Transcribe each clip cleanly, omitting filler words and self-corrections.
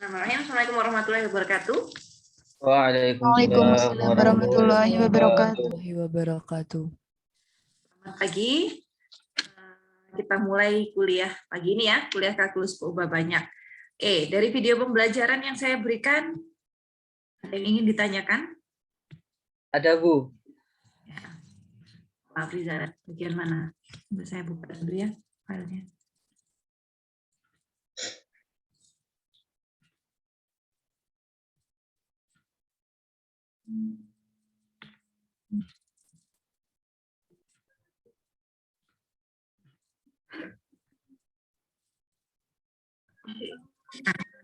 Assalamualaikum warahmatullahi wabarakatuh. Waalaikumsalam warahmatullahi wabarakatuh. Selamat pagi. Kita mulai kuliah pagi ini ya, kuliah kalkulus PUBA banyak. Dari video pembelajaran yang saya berikan, ada yang ingin ditanyakan? Ada, Bu. Ya. Pak Riza, bagian mana? Saya buka dulu ya filenya.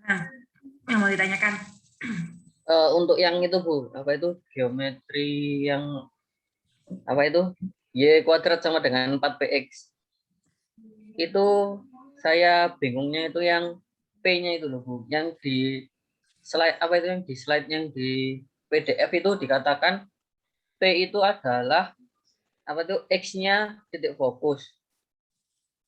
Nah, yang mau ditanyakan? Untuk yang itu, Bu, apa itu geometri yang apa itu y kuadrat sama dengan 4px itu saya bingungnya itu yang p-nya itu loh, Bu, yang di slide apa itu yang di slide yang di PDF itu dikatakan p itu adalah apa itu x-nya titik fokus,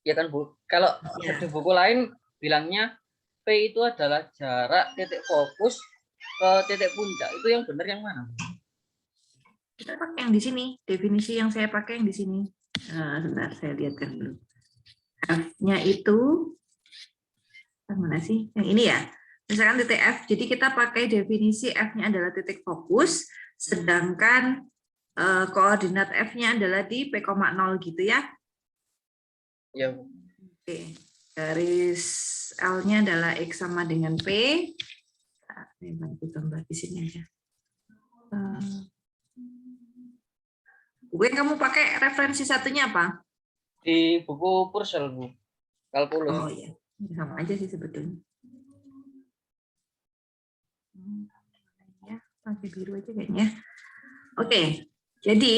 ya kan, Bu? Kalau Ya. di buku lain bilangnya p itu adalah jarak titik fokus ke titik puncak. Itu yang benar yang mana? Kita pakai yang di sini, definisi yang saya pakai yang di sini. Sebentar, saya lihatkan dulu. F-nya itu mana sih? Yang ini ya. Misalkan titik F, jadi kita pakai definisi F-nya adalah titik fokus, sedangkan koordinat F-nya adalah di P,0 gitu ya. Ya. Oke. Garis L-nya adalah X sama dengan P. Saya bantu gambar di sini aja. Gue kamu pakai referensi satunya apa? Di buku Purcell, Bu. Kalkulus. Oh iya, sama aja sih sebetulnya. Ya, pakai biru aja kayaknya. Oke, jadi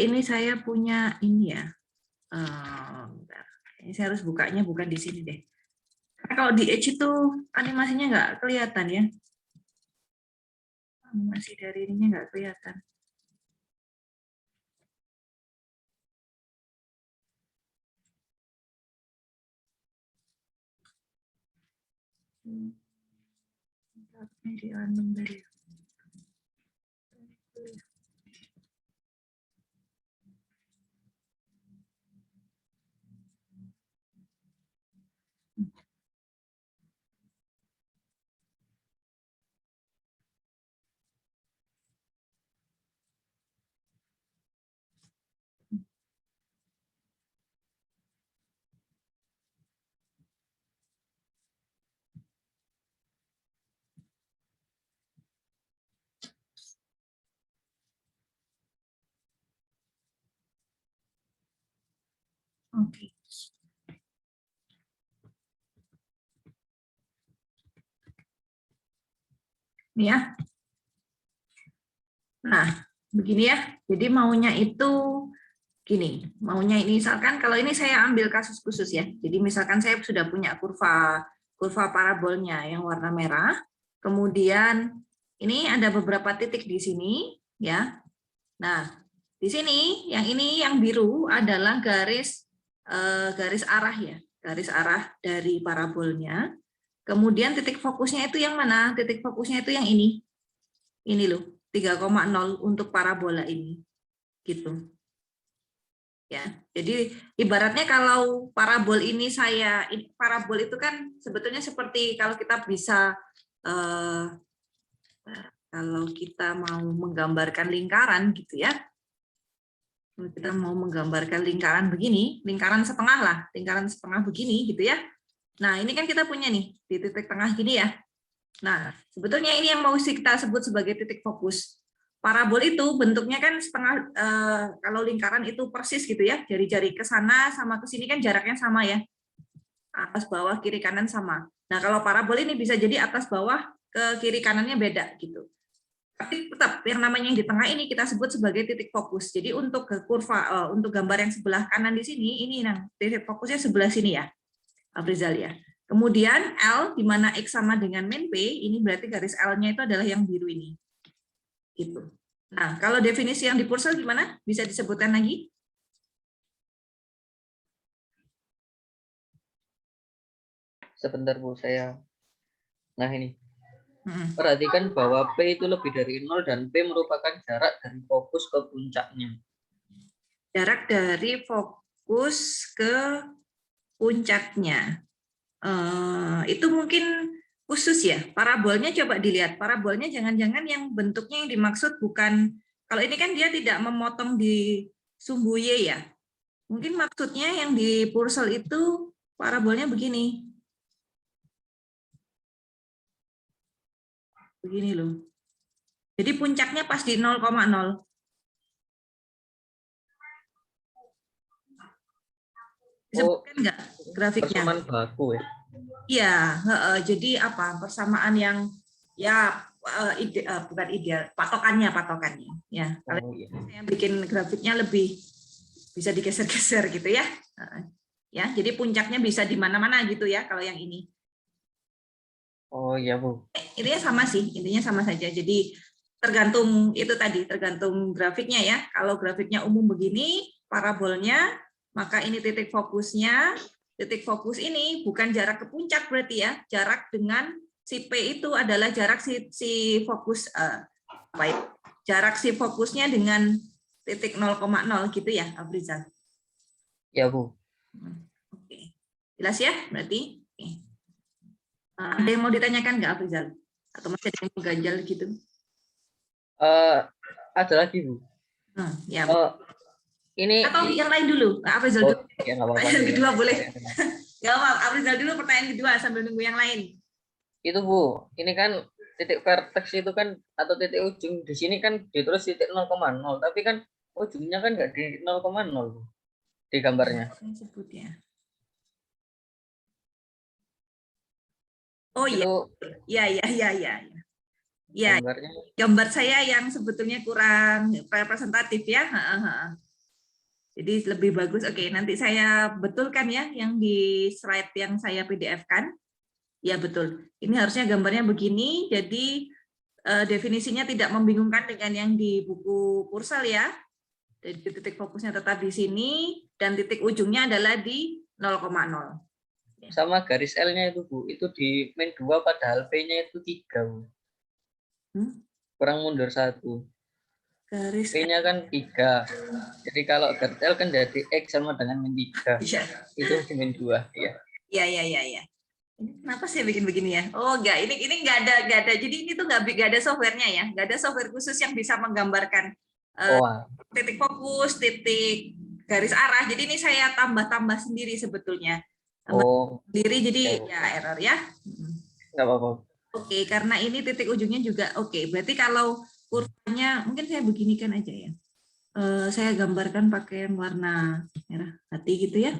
ini saya punya ini ya. Ini saya harus bukanya bukan di sini deh. Karena kalau di Edge itu animasinya nggak kelihatan ya. Animasi dari ininya nggak kelihatan. Oke. Ini ya. Nah, begini ya. Jadi maunya itu gini. Maunya ini misalkan kalau ini saya ambil kasus khusus ya. Jadi misalkan saya sudah punya kurva parabolnya yang warna merah. Kemudian ini ada beberapa titik di sini ya. Nah, di sini yang ini yang biru adalah garis arah ya. Garis arah dari parabolnya. Kemudian titik fokusnya itu yang mana? Titik fokusnya itu yang ini. Ini loh, 3,0 untuk parabola ini. Gitu. Ya. Jadi ibaratnya kalau parabol ini parabol itu kan sebetulnya seperti kalau kita bisa kalau kita mau menggambarkan lingkaran gitu ya. Kalau kita mau menggambarkan lingkaran begini, lingkaran setengah begini gitu ya. Nah, ini kan kita punya nih di titik tengah gini ya. Nah, sebetulnya ini yang mau kita sebut sebagai titik fokus. Parabol itu bentuknya kan setengah, kalau lingkaran itu persis gitu ya, jari-jari ke sana sama ke sini kan jaraknya sama ya. Atas bawah kiri kanan sama. Nah, kalau parabol ini bisa jadi atas bawah ke kiri kanannya beda gitu. Tapi tetap yang namanya yang di tengah ini kita sebut sebagai titik fokus. Jadi untuk ke kurva, untuk gambar yang sebelah kanan di sini, ini titik fokusnya sebelah sini ya, Abrizal ya. Kemudian L, di mana X sama dengan min P, ini berarti garis L-nya itu adalah yang biru ini. Gitu. Nah, kalau definisi yang di Purcell gimana? Bisa disebutkan lagi? Sebentar Bu, saya. Nah ini, Mm-mm. perhatikan bahwa P itu lebih dari 0 dan P merupakan jarak dari fokus ke puncaknya. Jarak dari fokus ke puncaknya. Itu mungkin khusus ya. Parabolnya coba dilihat. Parabolnya jangan-jangan yang bentuknya yang dimaksud bukan, kalau ini kan dia tidak memotong di sumbu Y ya. Mungkin maksudnya yang di Purcell itu parabolnya begini. Begini loh. Jadi puncaknya pas di 0,0. Oh, Disebutkan nggak grafiknya? persamaan baku ya. Iya, jadi apa? Persamaan yang ya bukan ideal, patokannya ya. Kalau Oh iya. saya bikin grafiknya lebih bisa digeser-geser gitu ya. Ya, jadi puncaknya bisa di mana-mana gitu ya kalau yang ini. Oh iya Bu. Intinya sama sih, intinya sama saja. Jadi tergantung itu tadi, tergantung grafiknya ya. Kalau grafiknya umum begini, parabolnya, maka ini titik fokusnya. Titik fokus ini bukan jarak ke puncak berarti ya, jarak dengan si P itu adalah jarak si fokus apa itu? Jarak si fokusnya dengan titik 0,0 gitu ya, Afrizal. Ya Bu. Oke. Jelas ya berarti? Oke. Ada yang mau ditanyakan nggak, Afrizal? Atau masih ada yang mau ganjal gitu? Ada lagi Bu. Ya. Ini Atau yang lain dulu, Afrizal dulu. ya nggak apa-apa. Pertanyaan kedua boleh. Gak apa, Afrizal dulu pertanyaan kedua sambil nunggu yang lain. Itu Bu, ini kan titik vertex itu kan atau titik ujung di sini kan ditulis titik 0,0, tapi kan ujungnya kan nggak di 0,0 Bu, di gambarnya. Saya sebut ya. Oh iya, Itu ya. Ya, gambarnya. gambar saya yang sebetulnya kurang representatif ya. Jadi lebih bagus. Oke, nanti saya betulkan ya yang di slide yang saya PDF-kan. Ya betul. Ini harusnya gambarnya begini. Jadi definisinya tidak membingungkan dengan yang di buku Purcell ya. Jadi titik fokusnya tetap di sini dan titik ujungnya adalah di 0,0. Sama garis L-nya itu Bu, itu di min 2 padahal P-nya itu 3 Bu. Kurang mundur 1. Garis P-nya kan 3. Jadi kalau garis L kan jadi X sama dengan min 3. ya. Itu di min 2 ya. Ya. Ini kenapa sih bikin begini ya? Oh enggak, ini enggak ada. Jadi ini tuh enggak ada softwarenya ya, enggak ada software khusus yang bisa menggambarkan titik fokus, titik garis arah. Jadi ini saya tambah sendiri sebetulnya. Sendiri jadi ya error ya. Enggak apa-apa. Oke, karena ini titik ujungnya juga oke. Berarti kalau kurvanya mungkin saya beginikan aja ya. Saya gambarkan pakai warna merah hati gitu ya.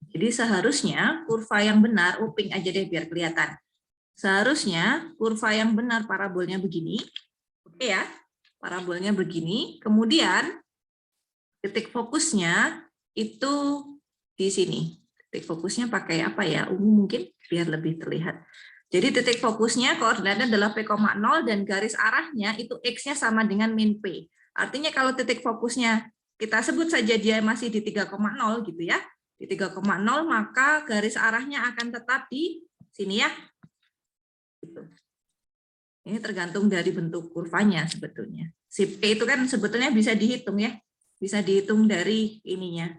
Jadi seharusnya kurva yang benar, pink aja deh biar kelihatan. Seharusnya kurva yang benar parabolnya begini. Oke ya, parabolnya begini. Kemudian titik fokusnya itu di sini. Titik fokusnya pakai apa ya? Umum mungkin biar lebih terlihat. Jadi titik fokusnya koordinatnya adalah P,0 dan garis arahnya itu X-nya sama dengan min P. Artinya kalau titik fokusnya kita sebut saja dia masih di 3,0 gitu ya. Di 3,0 maka garis arahnya akan tetap di sini ya. Gitu. Ini tergantung dari bentuk kurvanya sebetulnya. Si P itu kan sebetulnya bisa dihitung ya. Bisa dihitung dari ininya.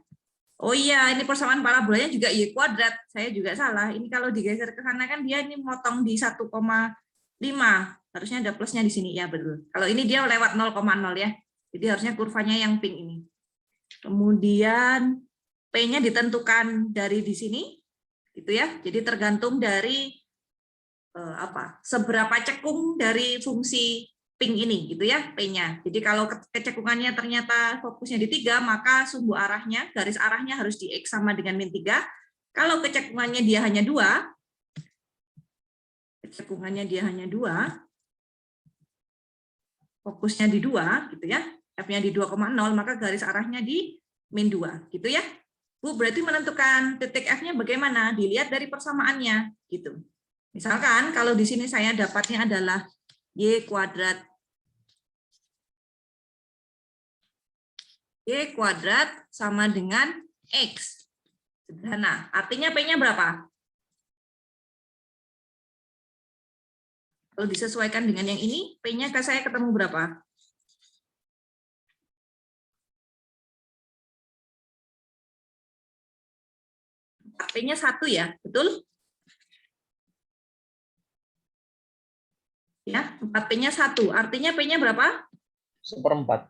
Oh iya, ini persamaan parabolanya juga Y kuadrat. Saya juga salah. Ini kalau digeser ke sana kan dia ini motong di 1,5. Harusnya ada plusnya di sini. Ya betul. Kalau ini dia lewat 0,0 ya. Jadi harusnya kurvanya yang pink ini. Kemudian P-nya ditentukan dari di sini. Gitu ya. Jadi tergantung dari seberapa cekung dari fungsi ping ini gitu ya P-nya. Jadi kalau kecekungannya ternyata fokusnya di 3, maka sumbu arahnya, garis arahnya harus di X sama dengan min 3. Kalau kecekungannya dia hanya 2, fokusnya di 2 gitu ya. F-nya di 2,0, maka garis arahnya di min 2 gitu ya. Bu, berarti menentukan titik F-nya bagaimana? Dilihat dari persamaannya gitu. Misalkan kalau di sini saya dapatnya adalah Y kuadrat sama dengan X. Sederhana. Artinya P-nya berapa? Kalau disesuaikan dengan yang ini, P-nya ke saya ketemu berapa? P-nya 1 ya, betul? Ya, 4P-nya 1. Artinya P-nya berapa? 1/4.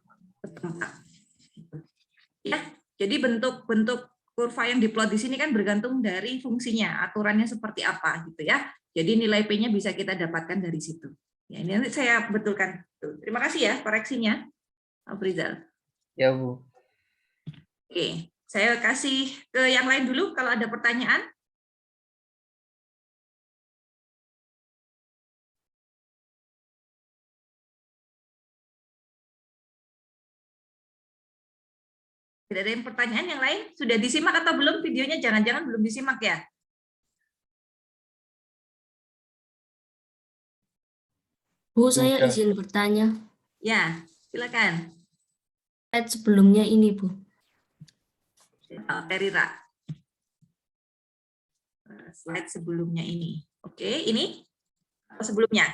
Ya, jadi bentuk kurva yang diplot di sini kan bergantung dari fungsinya, aturannya seperti apa gitu ya. Jadi nilai P-nya bisa kita dapatkan dari situ. Ya, ini nanti saya betulkan. Terima kasih ya koreksinya, Pak Rizal. Ya, Bu. Oke, saya kasih ke yang lain dulu kalau ada pertanyaan. Tidak ada yang pertanyaan yang lain? Sudah disimak atau belum videonya? Jangan-jangan belum disimak ya? Bu, saya Sudah. izin bertanya. Ya, silakan. Slide sebelumnya ini, Bu. Terira. Slide sebelumnya ini. Oke, ini sebelumnya.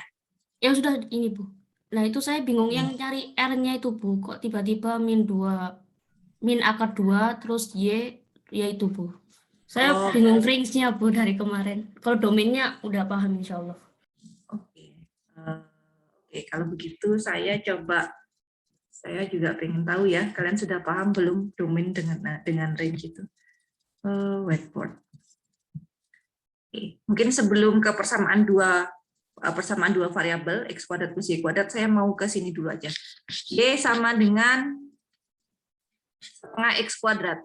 Ya sudah ini, Bu. Nah, itu saya bingung yang cari R-nya itu, Bu. Kok tiba-tiba min akar 2, terus Y, ya itu, Bu. Saya Oh. bingung range-nya, Bu, dari kemarin. Kalau domainnya udah paham, insya Allah. Oke. Oke, kalau begitu saya juga pengen tahu ya, kalian sudah paham belum domain dengan range itu? Whiteboard. Oke. Mungkin sebelum ke persamaan dua variabel x kuadrat plus y kuadrat, saya mau ke sini dulu aja. Y sama dengan setengah x kuadrat.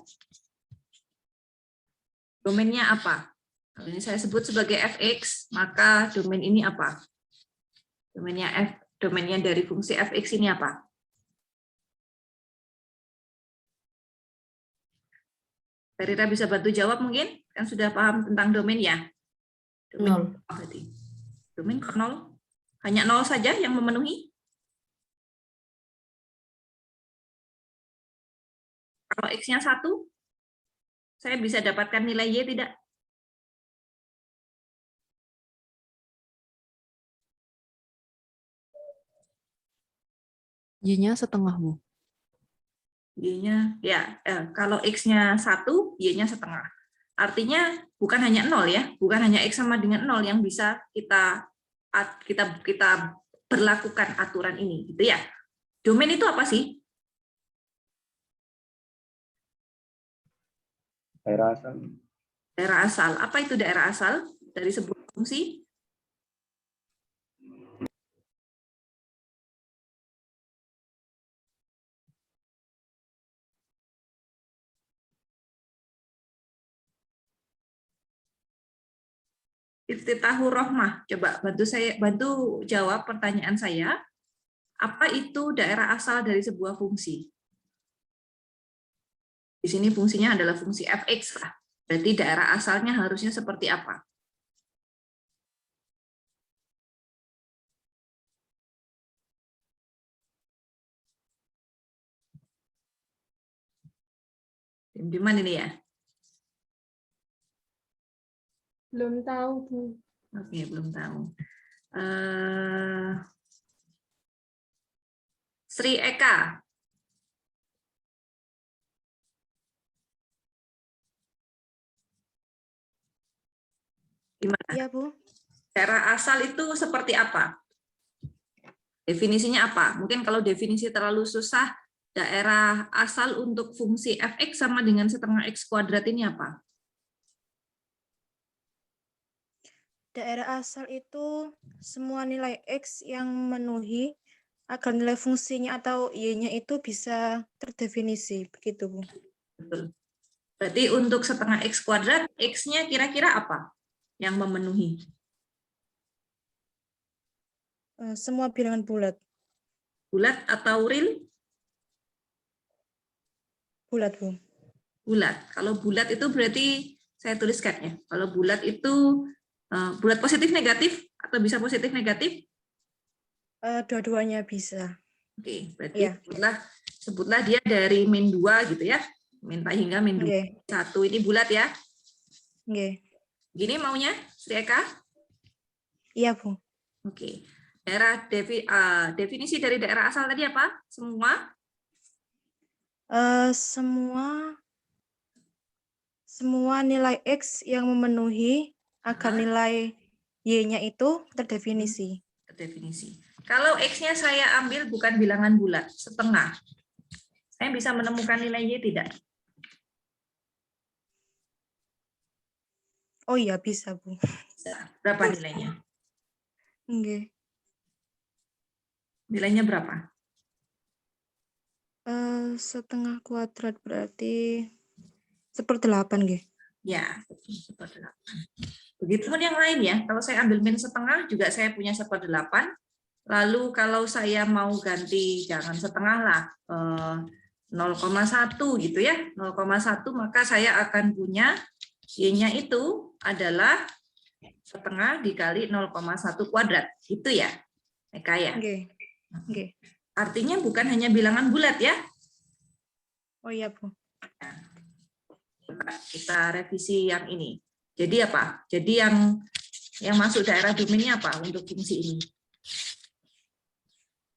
Domainnya apa? Kalau ini saya sebut sebagai fx, maka domain ini apa? Domainnya dari fungsi fx ini apa? Terira bisa bantu jawab mungkin? Kan sudah paham tentang domain ya? Domain 0. berarti. Domain 0. Hanya 0 saja yang memenuhi? Kalau x-nya 1, saya bisa dapatkan nilai y tidak? Y-nya setengah, Bu. Y-nya ya, kalau x-nya 1, y-nya setengah. Artinya bukan hanya 0 ya, bukan hanya x sama dengan 0 yang bisa kita berlakukan aturan ini gitu ya. Domain itu apa sih? Daerah asal. Daerah asal. Apa itu daerah asal dari sebuah fungsi? Iftitahur Rohmah. Coba bantu jawab pertanyaan saya. Apa itu daerah asal dari sebuah fungsi? Di sini fungsinya adalah fungsi fx lah. Berarti daerah asalnya harusnya seperti apa? Di mana ini ya? Belum tahu, Bu. Oke, belum tahu. Sri Eka. Gimana? Iya, Bu. Daerah asal itu seperti apa? Definisinya apa? Mungkin kalau definisi terlalu susah, daerah asal untuk fungsi fx sama dengan setengah x kuadrat ini apa? Daerah asal itu semua nilai X yang memenuhi agar nilai fungsinya atau Y-nya itu bisa terdefinisi. Begitu, Bu. Betul. Berarti untuk setengah x kuadrat, x-nya kira-kira apa yang memenuhi? Semua bilangan bulat. Bulat atau real? Bulat, Bu. Bulat. Kalau bulat itu berarti saya tuliskan ya. Kalau bulat itu bulat positif negatif atau bisa positif negatif? Dua-duanya bisa. Oke, berarti Iya. sebutlah dia dari min 2 gitu ya. Min hingga min 2. Oke. 1 ini bulat ya. Nggih. Gini maunya, Sri Eka? Iya, Bu. Oke. Definisi dari daerah asal tadi apa? Semua? Semua nilai X yang memenuhi agar nilai Y-nya itu terdefinisi. Definisi. Kalau X-nya saya ambil bukan bilangan bulat, setengah. Saya bisa menemukan nilai Y tidak? Oh iya, bisa, Bu. Berapa nilainya? Nggih. Nilainya berapa? Setengah kuadrat berarti 1/8, nggih. Ya, 1/8. Begitupun yang lain ya. Kalau saya ambil min setengah juga saya punya 1/8. Lalu kalau saya mau ganti jangan setengah lah, 0,1 gitu ya, 0,1 maka saya akan punya Y-nya itu adalah setengah dikali 0,1 kuadrat. Itu ya, Eka ya. Nggih. Nggih. Artinya bukan hanya bilangan bulat ya. Oh iya, Bu. Kita revisi yang ini. Jadi apa? Jadi yang masuk daerah domainnya apa untuk fungsi ini?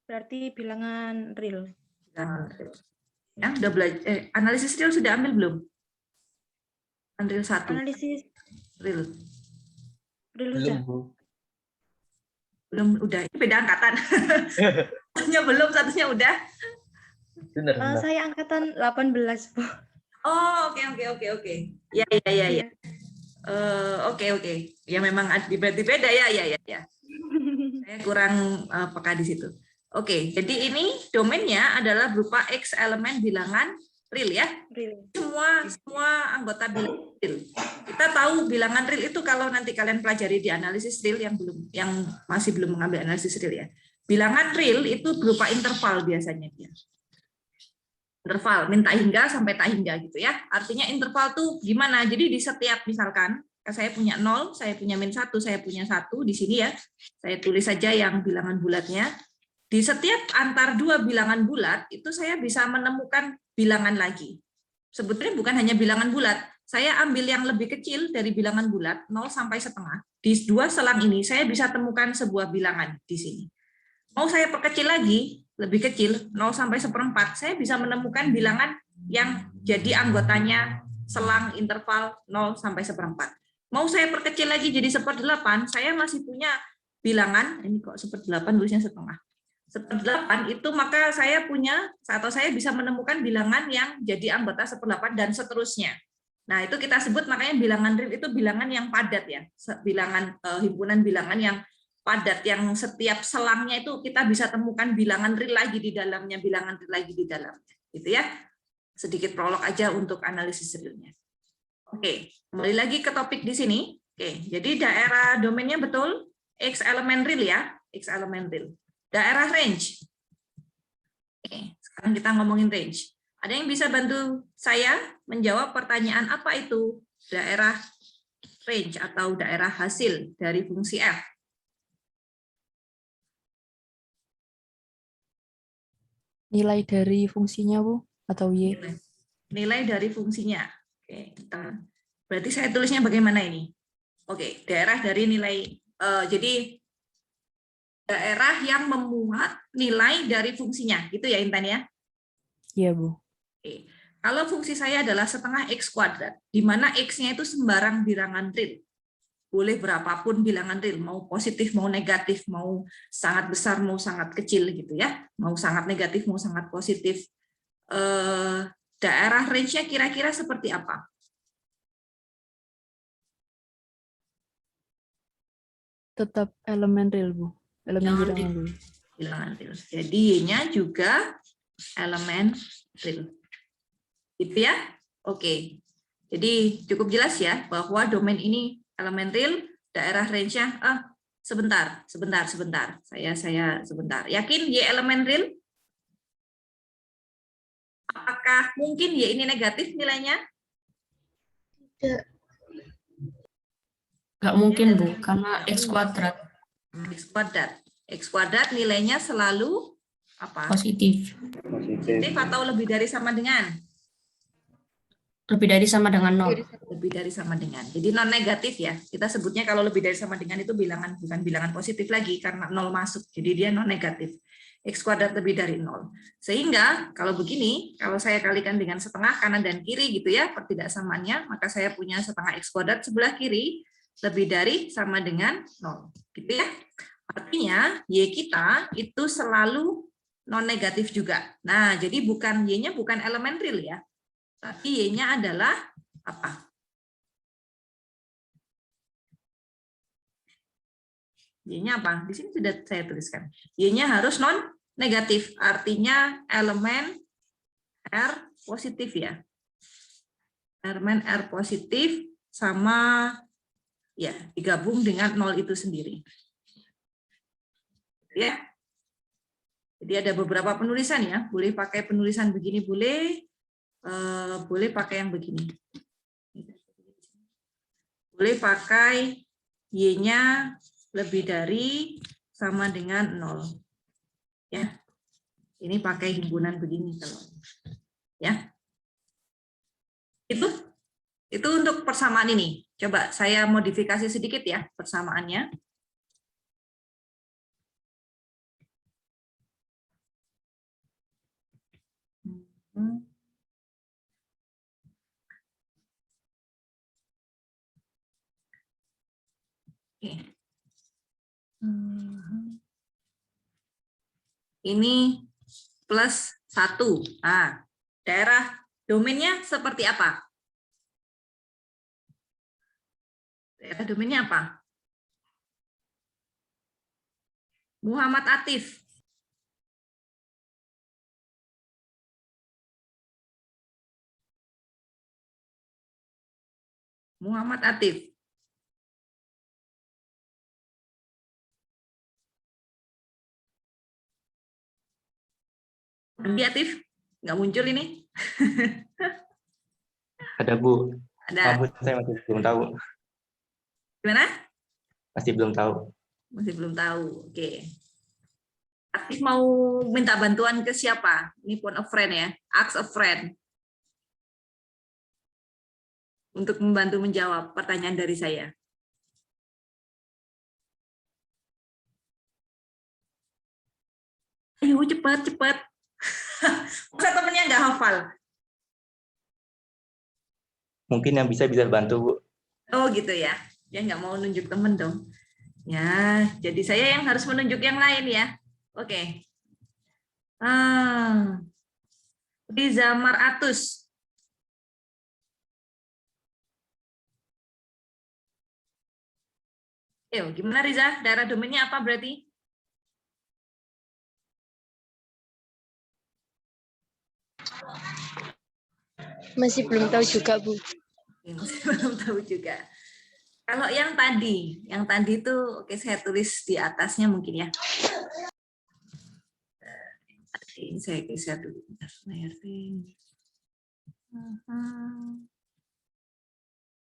Berarti bilangan real. Ya, udah belajar. Analisis real sudah ambil belum? Real 1. Analisis Real. real Belum, sudah. Bu. Belum, udah. Ini beda angkatan. Satunya belum, satunya udah. Benar, benar. Saya angkatan 18, Bu. Oh, oke. Ya. Iya. Oke. Ya memang berarti beda ya. Saya kurang peka di situ. Oke, jadi ini domainnya adalah berupa X elemen bilangan real ya. Real. Semua anggota bilangan real. Kita tahu bilangan real itu kalau nanti kalian pelajari di analisis real yang masih belum mengambil analisis real ya. Bilangan real itu berupa interval biasanya dia. Interval min tak hingga sampai tak hingga gitu ya. Artinya interval tuh gimana? Jadi di setiap misalkan saya punya 0, saya punya min 1, saya punya 1 di sini ya. Saya tulis saja yang bilangan bulatnya. Di setiap antar dua bilangan bulat itu saya bisa menemukan bilangan lagi. Sebetulnya bukan hanya bilangan bulat. Saya ambil yang lebih kecil dari bilangan bulat 0 sampai setengah. Di dua selang ini saya bisa temukan sebuah bilangan di sini. Mau saya perkecil lagi, lebih kecil 0 sampai 1/4, saya bisa menemukan bilangan yang jadi anggotanya selang interval 0 sampai 1/4. Mau saya perkecil lagi jadi 1/8, saya masih punya bilangan, ini kok 1/8 tulisnya setengah. 1/8 itu maka saya punya atau saya bisa menemukan bilangan yang jadi anggota 1/8 dan seterusnya. Nah, itu kita sebut makanya bilangan real itu bilangan yang padat ya. Bilangan himpunan bilangan yang padat yang setiap selangnya itu kita bisa temukan bilangan real lagi di dalamnya, bilangan real lagi di dalamnya. Gitu ya. Sedikit prolog aja untuk analisis realnya. Oke, kembali lagi ke topik di sini. Oke, jadi daerah domainnya betul X elemen real ya, X elemen real. Daerah range. Oke, sekarang kita ngomongin range. Ada yang bisa bantu saya menjawab pertanyaan apa itu daerah range atau daerah hasil dari fungsi F? Nilai dari fungsinya, Bu, atau Y? Nilai dari fungsinya. Oke, berarti saya tulisnya bagaimana ini? Oke, daerah dari nilai. Jadi daerah yang memuat nilai dari fungsinya, gitu ya Intan ya? Iya, Bu. Oke. Kalau fungsi saya adalah setengah X kuadrat, di mana X-nya itu sembarang bilangan real. Boleh berapapun bilangan real, mau positif, mau negatif, mau sangat besar, mau sangat kecil gitu ya. Mau sangat negatif, mau sangat positif. Daerah range-nya kira-kira seperti apa? Tetap elemen real, Bu. Elemen bilangan real. Bilangan real. Jadi Y-nya juga elemen real. Gitu ya? Oke. Jadi cukup jelas ya bahwa domain ini elemen real, daerah range-nya sebentar. Saya sebentar. Yakin Y elemen real? Apakah mungkin Y ini negatif nilainya? Tidak. Nggak mungkin, Bu, karena X kuadrat X kuadrat nilainya selalu apa? positif. Positif atau lebih dari sama dengan? Lebih dari sama dengan 0. Lebih dari sama dengan. Jadi non negatif ya. Kita sebutnya kalau lebih dari sama dengan itu bilangan, bukan bilangan positif lagi karena 0 masuk. Jadi dia non negatif. X kuadrat lebih dari 0. Sehingga kalau begini, kalau saya kalikan dengan setengah kanan dan kiri gitu ya, pertidaksamaannya, maka saya punya setengah X kuadrat sebelah kiri lebih dari sama dengan 0. Gitu ya. Artinya Y kita itu selalu non negatif juga. Nah, jadi bukan Y-nya bukan elemen real ya. Tapi Y-nya adalah apa? Y-nya apa? Di sini sudah saya tuliskan. Y-nya harus non negatif, artinya elemen R positif ya. Elemen R positif sama ya digabung dengan 0 itu sendiri. Ya. Jadi ada beberapa penulisan ya. Boleh pakai penulisan begini boleh, boleh pakai yang begini. Boleh pakai Y-nya lebih dari sama dengan 0. Ya. Ini pakai himpunan begini kalau ya. Itu untuk persamaan ini. Coba saya modifikasi sedikit ya persamaannya. Oke. Ini plus 1. Nah, daerah domainnya seperti apa? Daerah domainnya apa? Muhammad Atif. Muhammad Atif. Andi Atif? Nggak muncul ini? Ada Bu, Ada. maaf Bu, saya masih belum tahu. Gimana? Masih belum tahu. Masih belum tahu. Oke. Atif mau minta bantuan ke siapa? Ini phone a friend ya. Ask a friend. Untuk membantu menjawab pertanyaan dari saya. Ayo cepat. Masa temennya nggak hafal? Mungkin yang bisa bantu Bu. Oh gitu ya. Dia nggak mau nunjuk temen dong. Ya, jadi saya yang harus menunjuk yang lain ya. Oke. Riza Maratus. Gimana Riza? Daerah domainnya apa berarti? Masih belum tahu juga, Bu. Masih belum tahu juga. Kalau yang tadi itu oke saya tulis di atasnya mungkin ya. Ini saya geser dulu.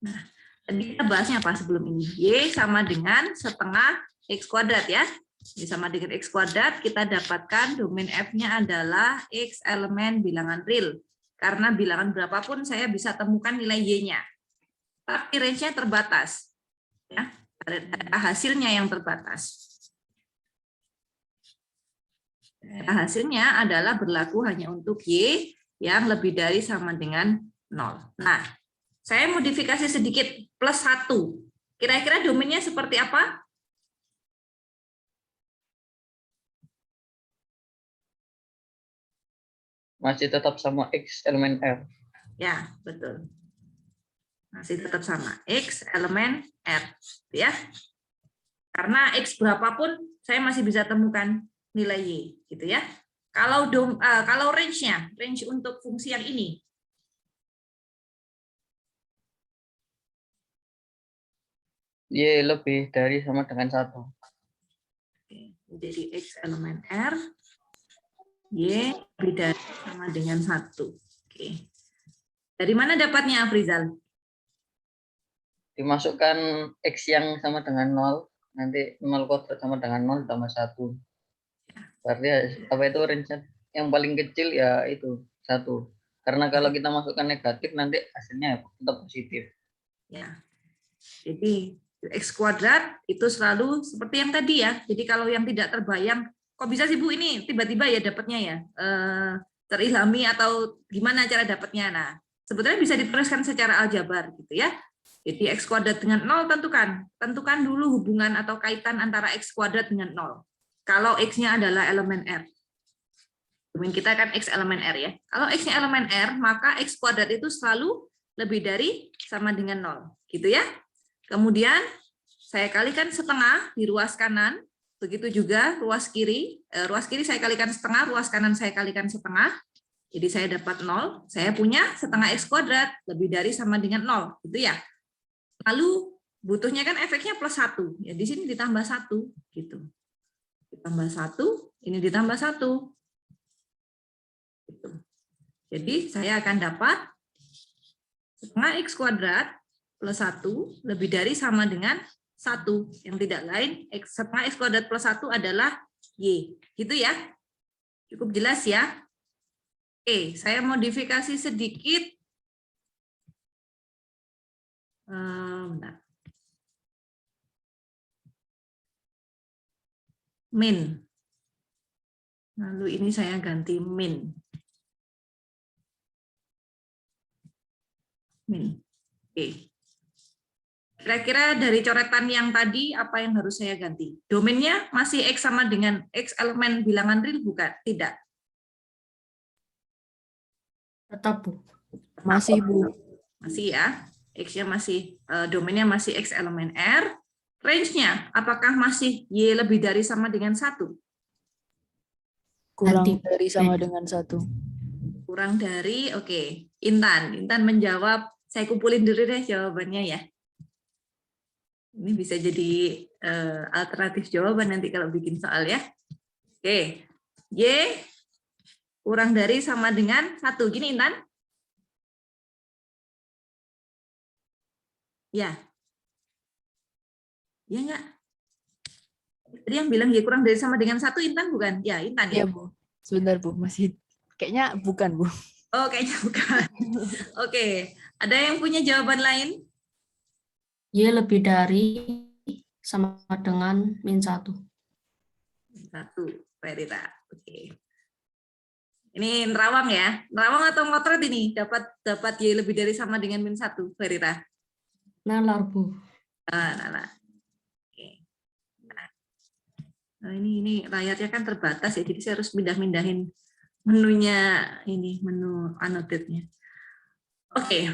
Nah, tadi kita bahasnya apa sebelum ini? Y sama dengan setengah X kuadrat ya. Y sama dengan X kuadrat, kita dapatkan domain F-nya adalah X elemen bilangan real. Karena bilangan berapapun saya bisa temukan nilai Y-nya. Tapi range-nya terbatas. Ya, hasilnya yang terbatas. Hasilnya adalah berlaku hanya untuk Y yang lebih dari sama dengan 0. Nah, saya modifikasi sedikit plus 1. Kira-kira domainnya seperti apa? Masih tetap sama X elemen R. Ya, betul. Masih tetap sama X elemen R, ya. Karena X berapapun saya masih bisa temukan nilai Y, gitu ya. Kalau range-nya, range untuk fungsi yang ini. Y lebih dari sama dengan 1. Oke, jadi X elemen R, Y lebih dari sama dengan 1. Oke. Dari mana dapatnya, Afrizal? Dimasukkan X yang sama dengan 0, nanti 0 kuadrat sama dengan 0 tambah 1. Berarti apa itu range yang paling kecil ya itu 1. Karena kalau kita masukkan negatif nanti hasilnya tetap positif. Ya. Jadi X kuadrat itu selalu seperti yang tadi ya. Jadi kalau yang tidak terbayang, kok bisa sih Bu ini tiba-tiba ya dapatnya ya? Terilhami atau gimana cara dapatnya? Nah, sebetulnya bisa dituliskan secara aljabar gitu ya. Jadi X kuadrat dengan 0 tentukan dulu hubungan atau kaitan antara X kuadrat dengan 0. Kalau X-nya adalah elemen R. Domain kita kan X elemen R ya. Kalau X-nya elemen R, maka X kuadrat itu selalu lebih dari sama dengan 0. Gitu ya. Kemudian saya kalikan setengah di ruas kanan. Begitu juga ruas kiri. Ruas kiri saya kalikan setengah, ruas kanan saya kalikan setengah. Jadi saya dapat 0. Saya punya setengah X kuadrat lebih dari sama dengan 0. Gitu ya. Lalu butuhnya kan efeknya plus 1. Ya, di sini ditambah 1. Gitu. Ditambah 1, ini ditambah 1. Gitu. Jadi saya akan dapat setengah X kuadrat plus 1 lebih dari sama dengan 1. Yang tidak lain, setengah X kuadrat plus 1 adalah Y. Gitu ya. Cukup jelas ya. Oke, saya modifikasi sedikit. Bentar. Min. Lalu ini saya ganti min. Min. Oke. Kira-kira dari coretan yang tadi, apa yang harus saya ganti? Domainnya masih X sama dengan X elemen bilangan real, bukan? Tidak. Tetap, Bu. Masih, Bu. Masih ya. X-nya masih, domainnya masih X elemen R. Range-nya, apakah masih Y lebih dari sama dengan 1? Kurang Ganti. dari sama dengan 1. Kurang dari, oke. Intan menjawab, saya kumpulin dulu deh jawabannya ya. Ini bisa jadi alternatif jawaban nanti kalau bikin soal ya. Oke, Y kurang dari sama dengan 1. Gini Intan? Ya. Ya enggak? Tadi yang bilang Y kurang dari sama dengan 1 Intan bukan? Ya, Intan ya. Iya, Bu. Sebentar, Bu. Masih kayaknya bukan, Bu. Oh, kayaknya bukan. Oke, ada yang punya jawaban lain? Y lebih dari sama dengan min 1. 1, Verita. Oke. Ini nerawang ya. Nerawang atau ngotret ini? Dapat Y lebih dari sama dengan min 1, Verita. Nalar, Bu. Nah. Oke. Nah, ini layarnya kan terbatas ya, jadi saya harus mindahin menunya ini, menu annotate-nya. Oke.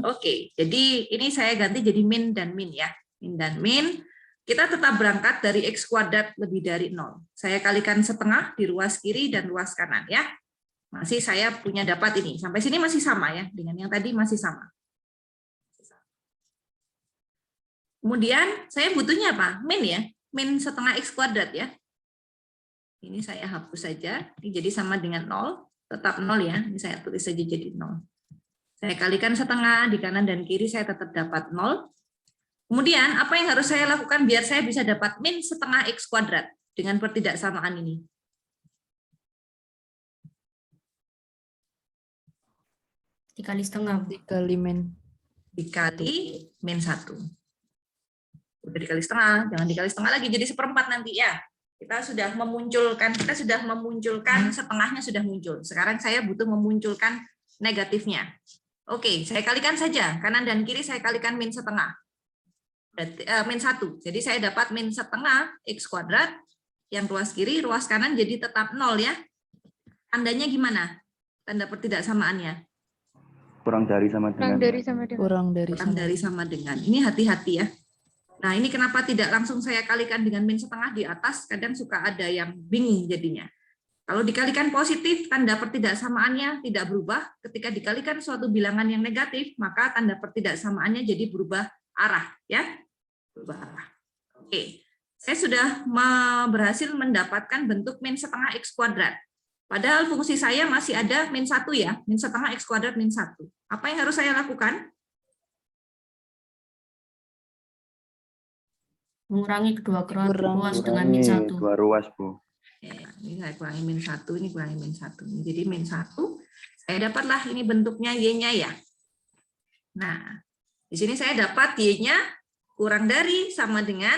Oke. Jadi ini saya ganti jadi min dan min ya. Min dan min. Kita tetap berangkat dari X kuadrat lebih dari 0. Saya kalikan setengah di ruas kiri dan ruas kanan ya. Masih saya punya dapat ini. Sampai sini masih sama ya. Dengan yang tadi masih sama. Kemudian saya butuhnya apa? Min ya. Min setengah X kuadrat ya. Ini saya hapus saja. Ini jadi sama dengan 0. Tetap 0 ya. Ini saya tulis saja jadi 0. Saya kalikan setengah. Di kanan dan kiri saya tetap dapat 0. Kemudian, apa yang harus saya lakukan biar saya bisa dapat min setengah X kuadrat dengan pertidaksamaan ini? Dikali setengah, Bu. Dikali min. Dikali min 1. Udah dikali setengah, jangan dikali setengah lagi, jadi 1/4 nanti ya. Kita sudah memunculkan setengahnya sudah muncul. Sekarang saya butuh memunculkan negatifnya. Oke, saya kalikan saja. Kanan dan kiri saya kalikan min setengah. Min 1. Jadi saya dapat min setengah X kuadrat, yang ruas kiri, ruas kanan jadi tetap 0 ya. Tandanya gimana? Tanda pertidaksamaannya. Kurang dari sama dengan. Kurang dari sama dengan. Ini hati-hati ya. Nah ini kenapa tidak langsung saya kalikan dengan min setengah di atas, kadang suka ada yang bingung jadinya. Kalau dikalikan positif, tanda pertidaksamaannya tidak berubah. Ketika dikalikan suatu bilangan yang negatif, maka tanda pertidaksamaannya jadi berubah arah ya, berubah arah. Oke, saya sudah berhasil mendapatkan bentuk min setengah X kuadrat. Padahal fungsi saya masih ada min 1 ya, min setengah X kuadrat min 1. Apa yang harus saya lakukan? Mengurangi kedua ruas dengan Kurangi min 1. 2 ruas, Bu. Ini saya kurangi min 1, ini kurangi min 1. Jadi min 1, saya dapatlah ini bentuknya Y-nya ya. Nah, di sini saya dapat Y-nya kurang dari sama dengan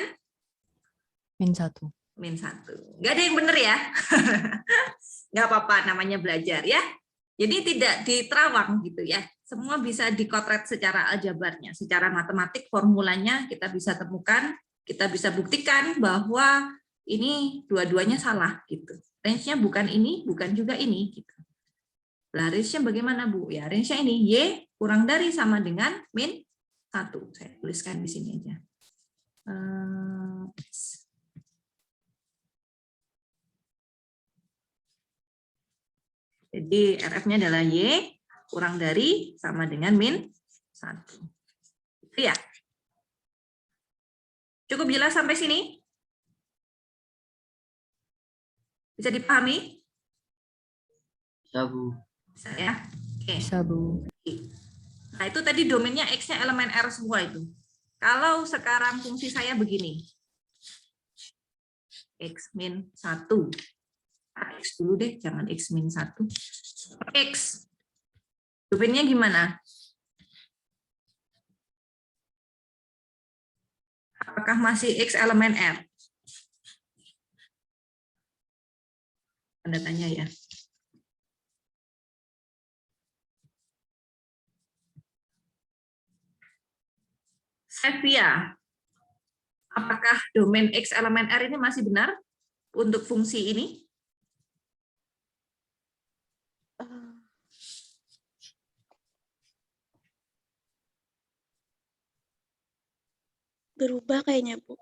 Min 1. min 1. Nggak ada yang benar ya? Nggak apa-apa, namanya belajar ya. Jadi tidak diterawang gitu ya. Semua bisa dikotret secara aljabarnya, secara matematik formulanya kita bisa temukan, kita bisa buktikan bahwa ini dua-duanya salah gitu. Range-nya bukan ini, bukan juga ini gitu. Lah range-nya bagaimana, Bu? Ya, range-nya ini Y kurang dari sama dengan min 1. Saya tuliskan di sini aja. Jadi RF-nya adalah Y kurang dari sama dengan min 1. Itu ya. Cukup jelas sampai sini? Bisa dipahami? Bisa, Bu. Bisa ya? Oke. Bisa, Bu. Nah, itu tadi domainnya X-nya elemen R semua itu. Kalau sekarang fungsi saya begini. X min 1. X dulu deh, jangan X min 1. X. Domainnya gimana? Apakah masih X elemen R? Tanda tanya ya. Sevia, apakah domain X elemen R ini masih benar untuk fungsi ini? Berubah kayaknya, Bu.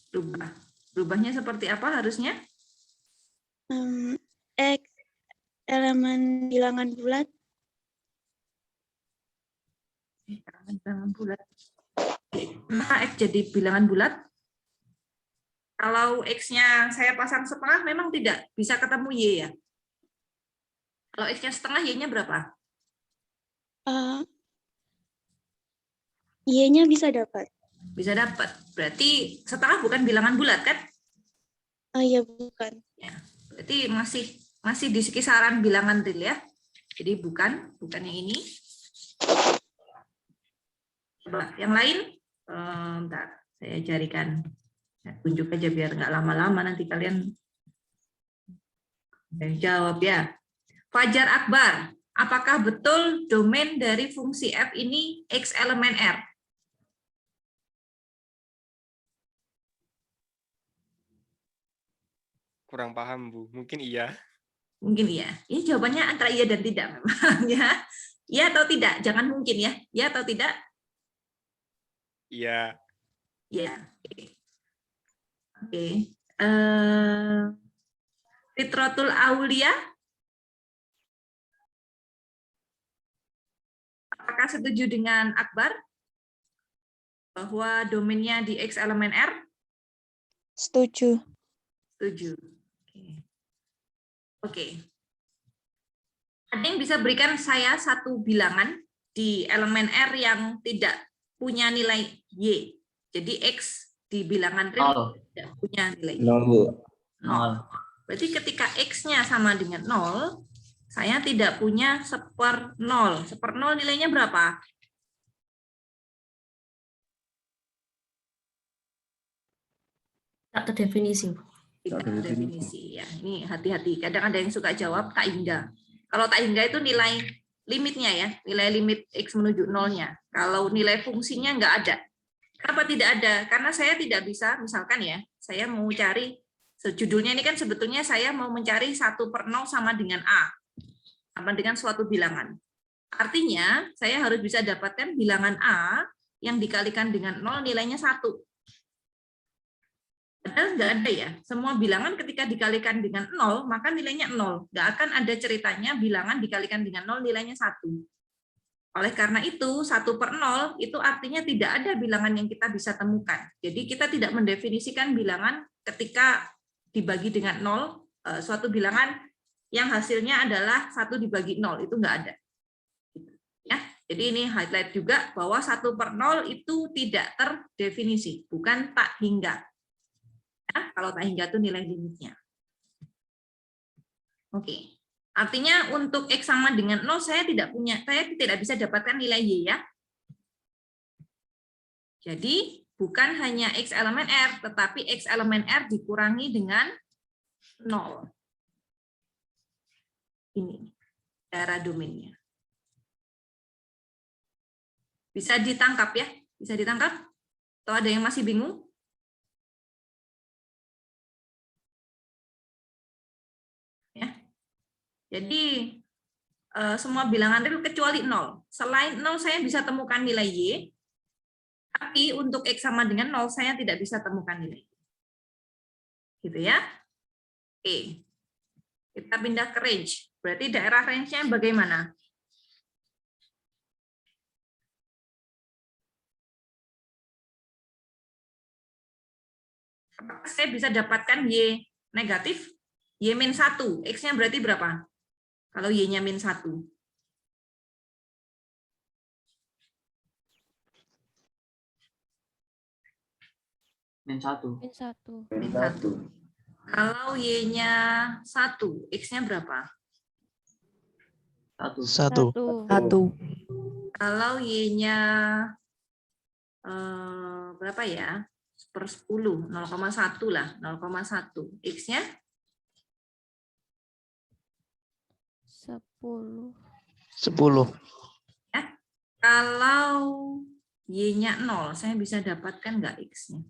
Berubah. Berubahnya seperti apa harusnya? X elemen bilangan bulat. Bilangan bulat. Kenapa X jadi bilangan bulat? Kalau X-nya saya pasang setengah, memang tidak bisa ketemu Y ya. Kalau X-nya setengah, Y-nya berapa? Y-nya bisa dapat. Bisa dapat. Berarti setengah bukan bilangan bulat kan? Iya, bukan. Ya. Berarti masih di kisaran bilangan real ya. Jadi bukan yang ini. Coba yang lain. Bentar, saya carikan. Saya tunjuk aja biar nggak lama-lama nanti kalian jawab ya. Fajar Akbar, apakah betul domain dari fungsi F ini X elemen R? Kurang paham, Bu. Mungkin iya. Mungkin iya. Ini jawabannya antara iya dan tidak memang ya. Iya atau tidak? Jangan mungkin ya. Iya atau tidak? Iya. Iya. Oke. Fitratul Aulia, apakah setuju dengan Akbar bahwa domainnya di X elemen R? Setuju. Setuju. Oke. Ada yang bisa berikan saya satu bilangan di elemen R yang tidak punya nilai Y. Jadi X di bilangan real tidak punya nilai Y. 0, Bu. 0. Berarti ketika X-nya sama dengan 0, saya tidak punya 1/0. 1/0 nilainya berapa? Tak terdefinisi. Tidak definisi ya. Ini hati-hati. Kadang ada yang suka jawab tak hingga. Kalau tak hingga itu nilai limitnya ya, nilai limit X menuju 0-nya. Kalau nilai fungsinya nggak ada. Kenapa tidak ada? Karena saya tidak bisa, misalkan ya, saya mau cari, judulnya ini kan sebetulnya saya mau mencari 1/0 sama dengan A. Sama dengan suatu bilangan. Artinya, saya harus bisa dapatkan bilangan A yang dikalikan dengan 0 nilainya 1. Padahal nggak ada ya. Semua bilangan ketika dikalikan dengan 0, maka nilainya 0. Nggak akan ada ceritanya bilangan dikalikan dengan 0 nilainya 1. Oleh karena itu, 1/0 itu artinya tidak ada bilangan yang kita bisa temukan. Jadi kita tidak mendefinisikan bilangan ketika dibagi dengan 0, suatu bilangan yang hasilnya adalah 1 dibagi 0, itu nggak ada. Ya, jadi ini highlight juga bahwa 1/0 itu tidak terdefinisi, bukan tak hingga. Ya, kalau tak hingga itu nilai limitnya. Oke. Artinya untuk X sama dengan 0 saya tidak bisa dapatkan nilai Y ya. Jadi bukan hanya X elemen R, tetapi X elemen R dikurangi dengan 0. Ini daerah domainnya. Bisa ditangkap ya? Bisa ditangkap? Atau ada yang masih bingung? Ya. Jadi semua bilangan real kecuali 0. Selain 0 saya bisa temukan nilai Y, tapi untuk X sama dengan 0 saya tidak bisa temukan nilai Y. Gitu ya. Oke. Kita pindah ke range. Berarti daerah range-nya bagaimana? Apakah saya bisa dapatkan Y negatif? Y min 1. X-nya berarti berapa? Kalau Y-nya min 1. Min 1. Min 1. Min 1. Kalau Y-nya 1, X-nya berapa? 1. 1. Kalau Y-nya berapa ya? Per 10, 0,1 lah, 0,1. X-nya? 10. Ya. Kalau Y-nya 0, saya bisa dapatkan nggak X-nya?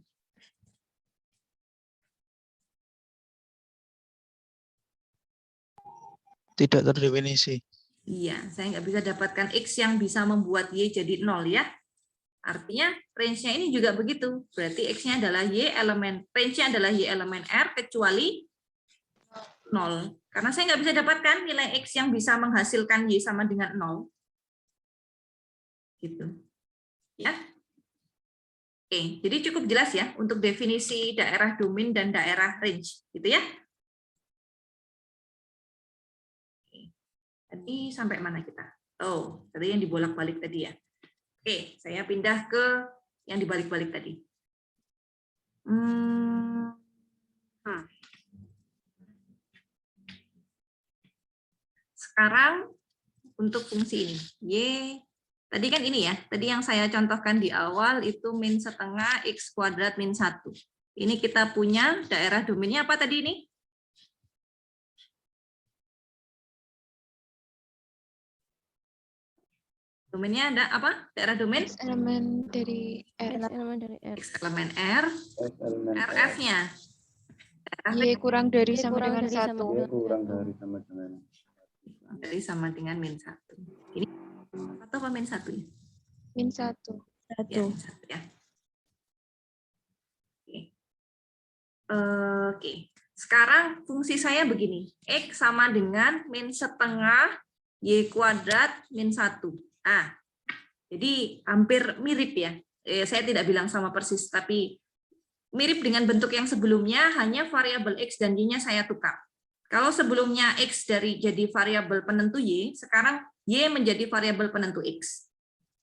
Tidak terdefinisi. Iya, saya nggak bisa dapatkan X yang bisa membuat Y jadi 0 ya. Artinya range-nya ini juga begitu. Berarti X-nya adalah Y elemen, range-nya adalah Y elemen R kecuali 0. Karena saya nggak bisa dapatkan nilai X yang bisa menghasilkan Y sama dengan 0. Gitu. Ya. Oke, jadi cukup jelas ya untuk definisi daerah domain dan daerah range. Gitu ya. Tadi sampai mana kita? Oh, tadi yang dibolak-balik tadi ya. Oke, saya pindah ke yang dibalik-balik tadi. Sekarang untuk fungsi ini. Y, tadi kan ini ya, tadi yang saya contohkan di awal itu min setengah X kuadrat min 1. Ini kita punya daerah domainnya apa tadi ini? Domainnya ada apa? Daerah domain? X elemen dari R. X elemen R. RF-nya. Y kurang dari sama dengan 1. Kurang dari sama dengan Dari sama dengan min 1. Ini atau apa min 1 ya? Min 1. Ya, min 1 ya. Oke. Sekarang fungsi saya begini. X sama dengan min setengah Y kuadrat min 1. Jadi hampir mirip ya. Saya tidak bilang sama persis, tapi mirip dengan bentuk yang sebelumnya, hanya variabel X dan Y-nya saya tukar. Kalau sebelumnya X jadi variabel penentu Y, sekarang Y menjadi variabel penentu X.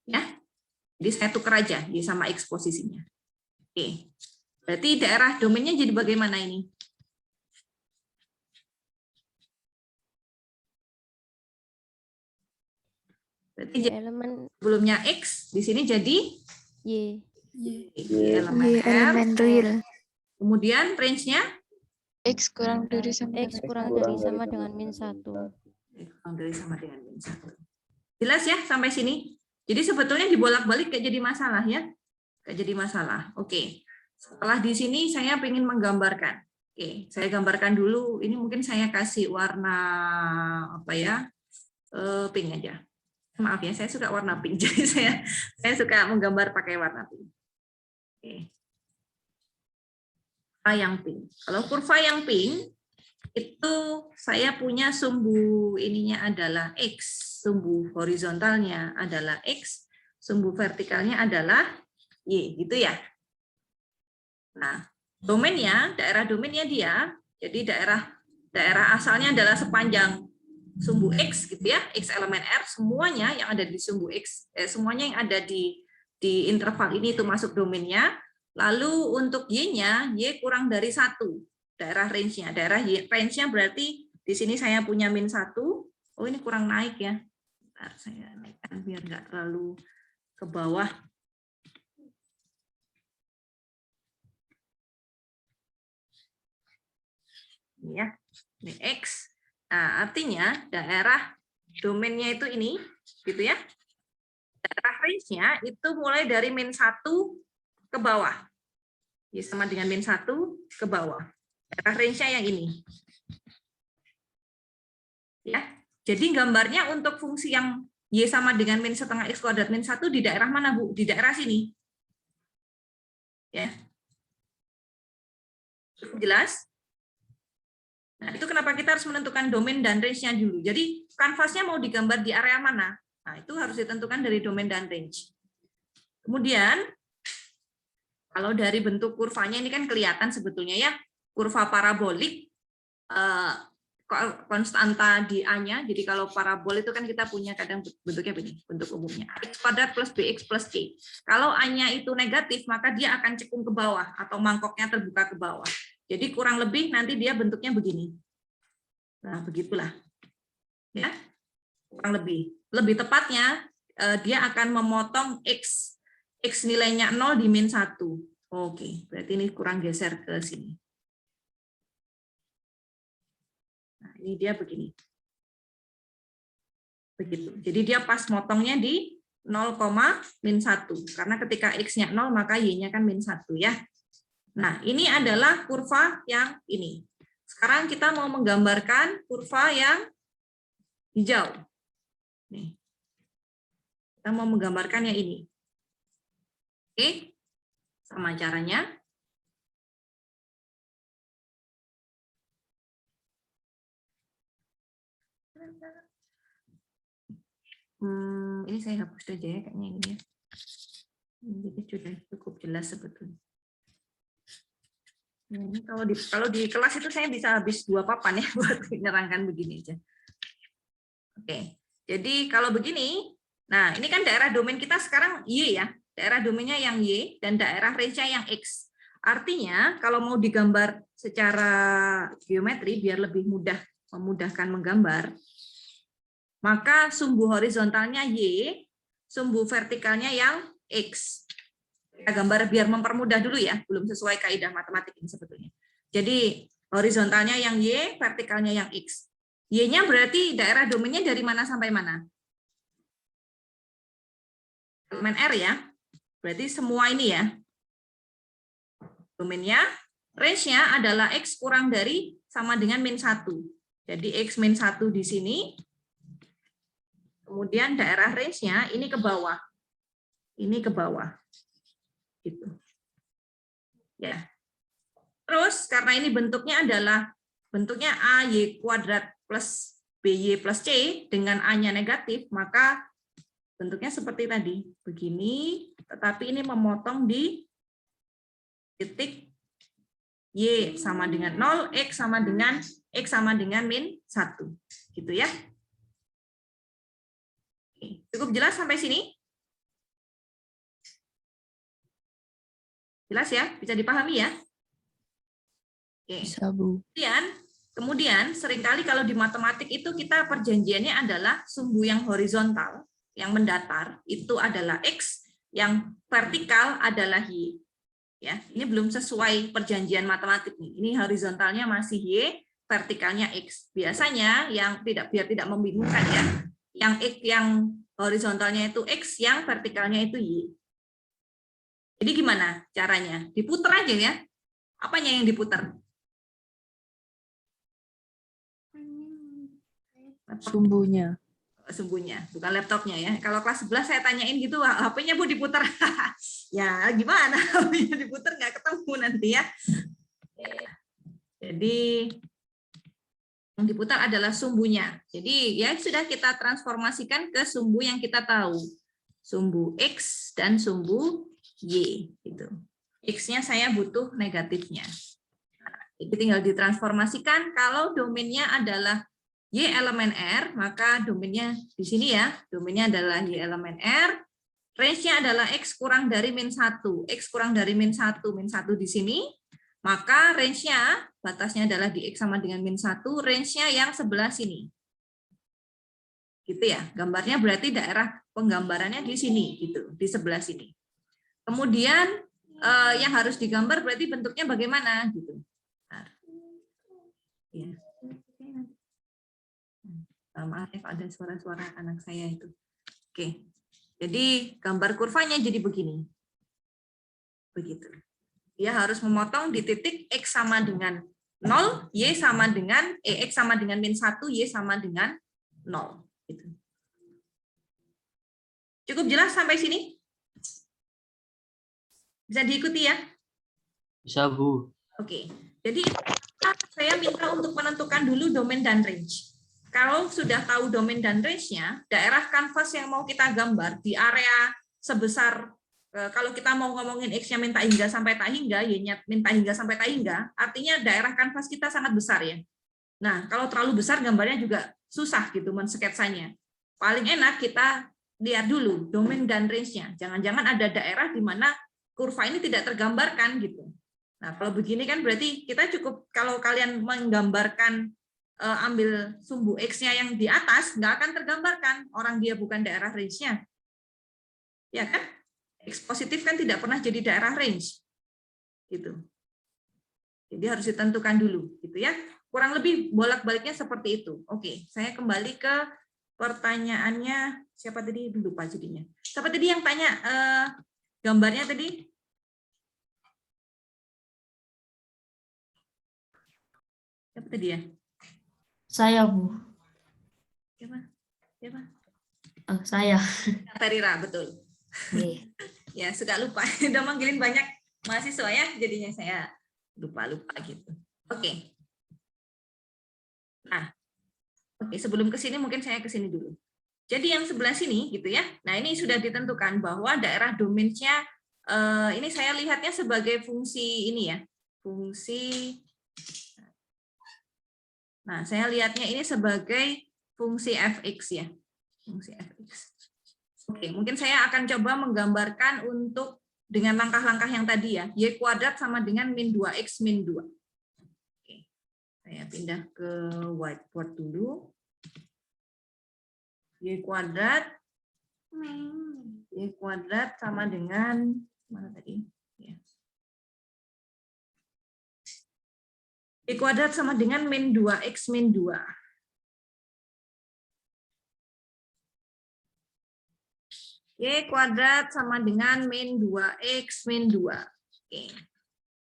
Ya. Jadi saya tukar aja Y sama X posisinya. Oke. Berarti daerah domainnya jadi bagaimana ini? Berarti Elemen sebelumnya X, di sini jadi Y. elemen R. Kemudian range-nya? X kurang dari sama dengan min 1. Kurang dari sama dengan min 1. Jelas ya sampai sini? Jadi sebetulnya dibolak-balik gak jadi masalah ya? Gak jadi masalah. Oke. Setelah di sini saya ingin menggambarkan. Oke, saya gambarkan dulu. Ini mungkin saya kasih warna apa ya? Pink aja. Maaf ya, saya suka warna pink. Jadi saya suka menggambar pakai warna pink. Oke. Kurva yang pink. Kalau kurva yang pink itu saya punya sumbu ininya adalah X, sumbu horizontalnya adalah X, sumbu vertikalnya adalah Y, gitu ya. Nah, domainnya, daerah domainnya dia, jadi daerah asalnya adalah sepanjang sumbu X gitu ya, X elemen R, semuanya yang ada di sumbu X, semuanya yang ada di interval ini itu masuk domainnya. Lalu untuk Y-nya, Y kurang dari 1, daerah range-nya. Daerah range-nya berarti Di sini saya punya min 1. Oh, ini kurang naik ya. Bentar, saya naikkan biar nggak terlalu ke bawah. Ini ya, ini X. Nah, artinya daerah domainnya itu ini, gitu ya. Daerah range-nya itu mulai dari min 1 ke bawah. Y sama dengan min 1 ke bawah. Daerah range-nya yang ini. Ya. Jadi gambarnya untuk fungsi yang Y sama dengan min setengah X kuadrat min 1 di daerah mana, Bu? Di daerah sini. Ya. Jelas? Nah, itu kenapa kita harus menentukan domain dan range-nya dulu. Jadi, kanvasnya mau digambar di area mana? Nah, itu harus ditentukan dari domain dan range. Kemudian, kalau dari bentuk kurvanya ini kan kelihatan sebetulnya ya, kurva parabolik, konstanta di A-nya. Jadi, kalau parabol itu kan kita punya kadang bentuknya begini, bentuk umumnya. X kuadrat plus BX plus C. Kalau A-nya itu negatif, maka dia akan cekung ke bawah, atau mangkoknya terbuka ke bawah. Jadi kurang lebih nanti dia bentuknya begini. Nah, begitulah. Ya. Kurang lebih. Lebih tepatnya dia akan memotong X nilainya 0 di min 1. Oke, berarti ini kurang geser ke sini. Nah, ini dia begini. Begitu. Jadi dia pas motongnya di 0, min 1. Karena ketika X-nya 0 maka Y-nya kan min 1 ya. Nah, ini adalah kurva yang ini. Sekarang kita mau menggambarkan kurva yang hijau. Nih. Kita mau menggambarkan yang ini. Oke, sama caranya. Ini saya hapus aja ya, kayaknya ini ya. Jadi sudah cukup jelas sebetulnya. Ini kalau di kelas itu saya bisa habis 2 papan ya buat menerangkan begini aja. Oke, jadi kalau begini, nah ini kan daerah domain kita sekarang Y ya, daerah domainnya yang Y dan daerah range-nya yang X. Artinya kalau mau digambar secara geometri biar lebih mudah memudahkan menggambar, maka sumbu horizontalnya Y, sumbu vertikalnya yang X. Kita gambar biar mempermudah dulu ya, belum sesuai kaidah matematik ini sebetulnya. Jadi horizontalnya yang Y, vertikalnya yang X. Y-nya berarti daerah domainnya dari mana sampai mana? Elemen R ya, berarti semua ini ya. Domainnya, range-nya adalah X kurang dari sama dengan min 1. Jadi X min 1 di sini, kemudian daerah range-nya ini ke bawah. Ini ke bawah. Gitu. Ya. Terus karena ini bentuknya adalah bentuknya AY kuadrat plus BY plus C dengan A-nya negatif, maka bentuknya seperti tadi. Begini, tetapi ini memotong di titik Y sama dengan 0, X sama dengan min 1. Gitu ya. Cukup jelas sampai sini? Jelas ya? Bisa dipahami ya? Oke. Bisa, Bu. Kemudian seringkali kalau di matematik itu kita perjanjiannya adalah sumbu yang horizontal, yang mendatar, itu adalah X, yang vertikal adalah Y. Ya, ini belum sesuai perjanjian matematik nih. Ini horizontalnya masih Y, vertikalnya X. Biasanya yang biar tidak membingungkan ya, yang horizontalnya itu X, yang vertikalnya itu Y. Jadi gimana caranya? Diputar aja ya. Apanya yang diputar? Sumbunya. Sumbunya, bukan laptopnya ya. Kalau kelas 11 saya tanyain gitu, HP-nya Bu diputar. Ya gimana? HP-nya diputar nggak ketemu nanti ya. Jadi yang diputar adalah sumbunya. Jadi ya sudah kita transformasikan ke sumbu yang kita tahu. Sumbu X dan sumbu Y. Gitu. X-nya saya butuh negatifnya. Nah, jadi tinggal ditransformasikan. Kalau domainnya adalah Y elemen R, maka domainnya di sini ya, domainnya adalah Y elemen R, range-nya adalah X kurang dari min 1, X kurang dari min 1 di sini, maka range-nya batasnya adalah di X sama dengan min 1, range-nya yang sebelah sini. Gitu ya, gambarnya berarti daerah penggambarannya di sini, gitu, di sebelah sini. Kemudian yang harus digambar berarti bentuknya bagaimana, gitu. Nah, ya. Maaf ya, ada suara-suara anak saya itu. Oke, jadi gambar kurvanya jadi begini. Begitu. Dia harus memotong di titik X sama dengan 0, Y sama dengan, X sama dengan min 1, Y sama dengan 0. Gitu. Cukup jelas sampai sini? Bisa diikuti ya? Bisa, Bu. Oke, jadi saya minta untuk menentukan dulu domain dan range. Kalau sudah tahu domain dan range-nya, daerah kanvas yang mau kita gambar di area sebesar, kalau kita mau ngomongin X-nya minta hingga sampai tak hingga, Y-nya minta hingga sampai tak hingga, artinya daerah kanvas kita sangat besar ya. Nah, kalau terlalu besar gambarnya juga susah gitu mensketsanya. Paling enak kita lihat dulu domain dan range-nya. Jangan-jangan ada daerah di mana kurva ini tidak tergambarkan gitu. Nah, kalau begini kan berarti kita cukup, kalau kalian menggambarkan ambil sumbu X-nya yang di atas, nggak akan tergambarkan orang dia bukan daerah range-nya. Ya kan? X positif kan tidak pernah jadi daerah range. Gitu. Jadi harus ditentukan dulu, gitu ya. Kurang lebih bolak-baliknya seperti itu. Oke, saya kembali ke pertanyaannya. Siapa tadi? Lupa jadinya. Siapa tadi yang tanya gambarnya tadi? Siapa tadi ya? Saya, Bu. Siapa? Siapa? Saya. Tarira, betul. Ya, suka lupa. Udah manggilin banyak mahasiswa ya, jadinya saya lupa-lupa gitu. Oke. Nah, oke, sebelum ke sini mungkin saya ke sini dulu. Jadi yang sebelah sini gitu ya. Nah, ini sudah ditentukan bahwa daerah domainnya ini saya lihatnya sebagai fungsi ini ya. Fungsi. Nah, saya lihatnya ini sebagai fungsi fx ya. Fungsi fx. Oke, mungkin saya akan coba menggambarkan untuk dengan langkah-langkah yang tadi ya. Y kuadrat sama dengan min 2x min 2. Oke. Saya pindah ke whiteboard dulu. Y kuadrat sama dengan mana tadi? Ya. Y kuadrat sama dengan min 2x min 2. Y kuadrat sama dengan min 2x min 2. Oke.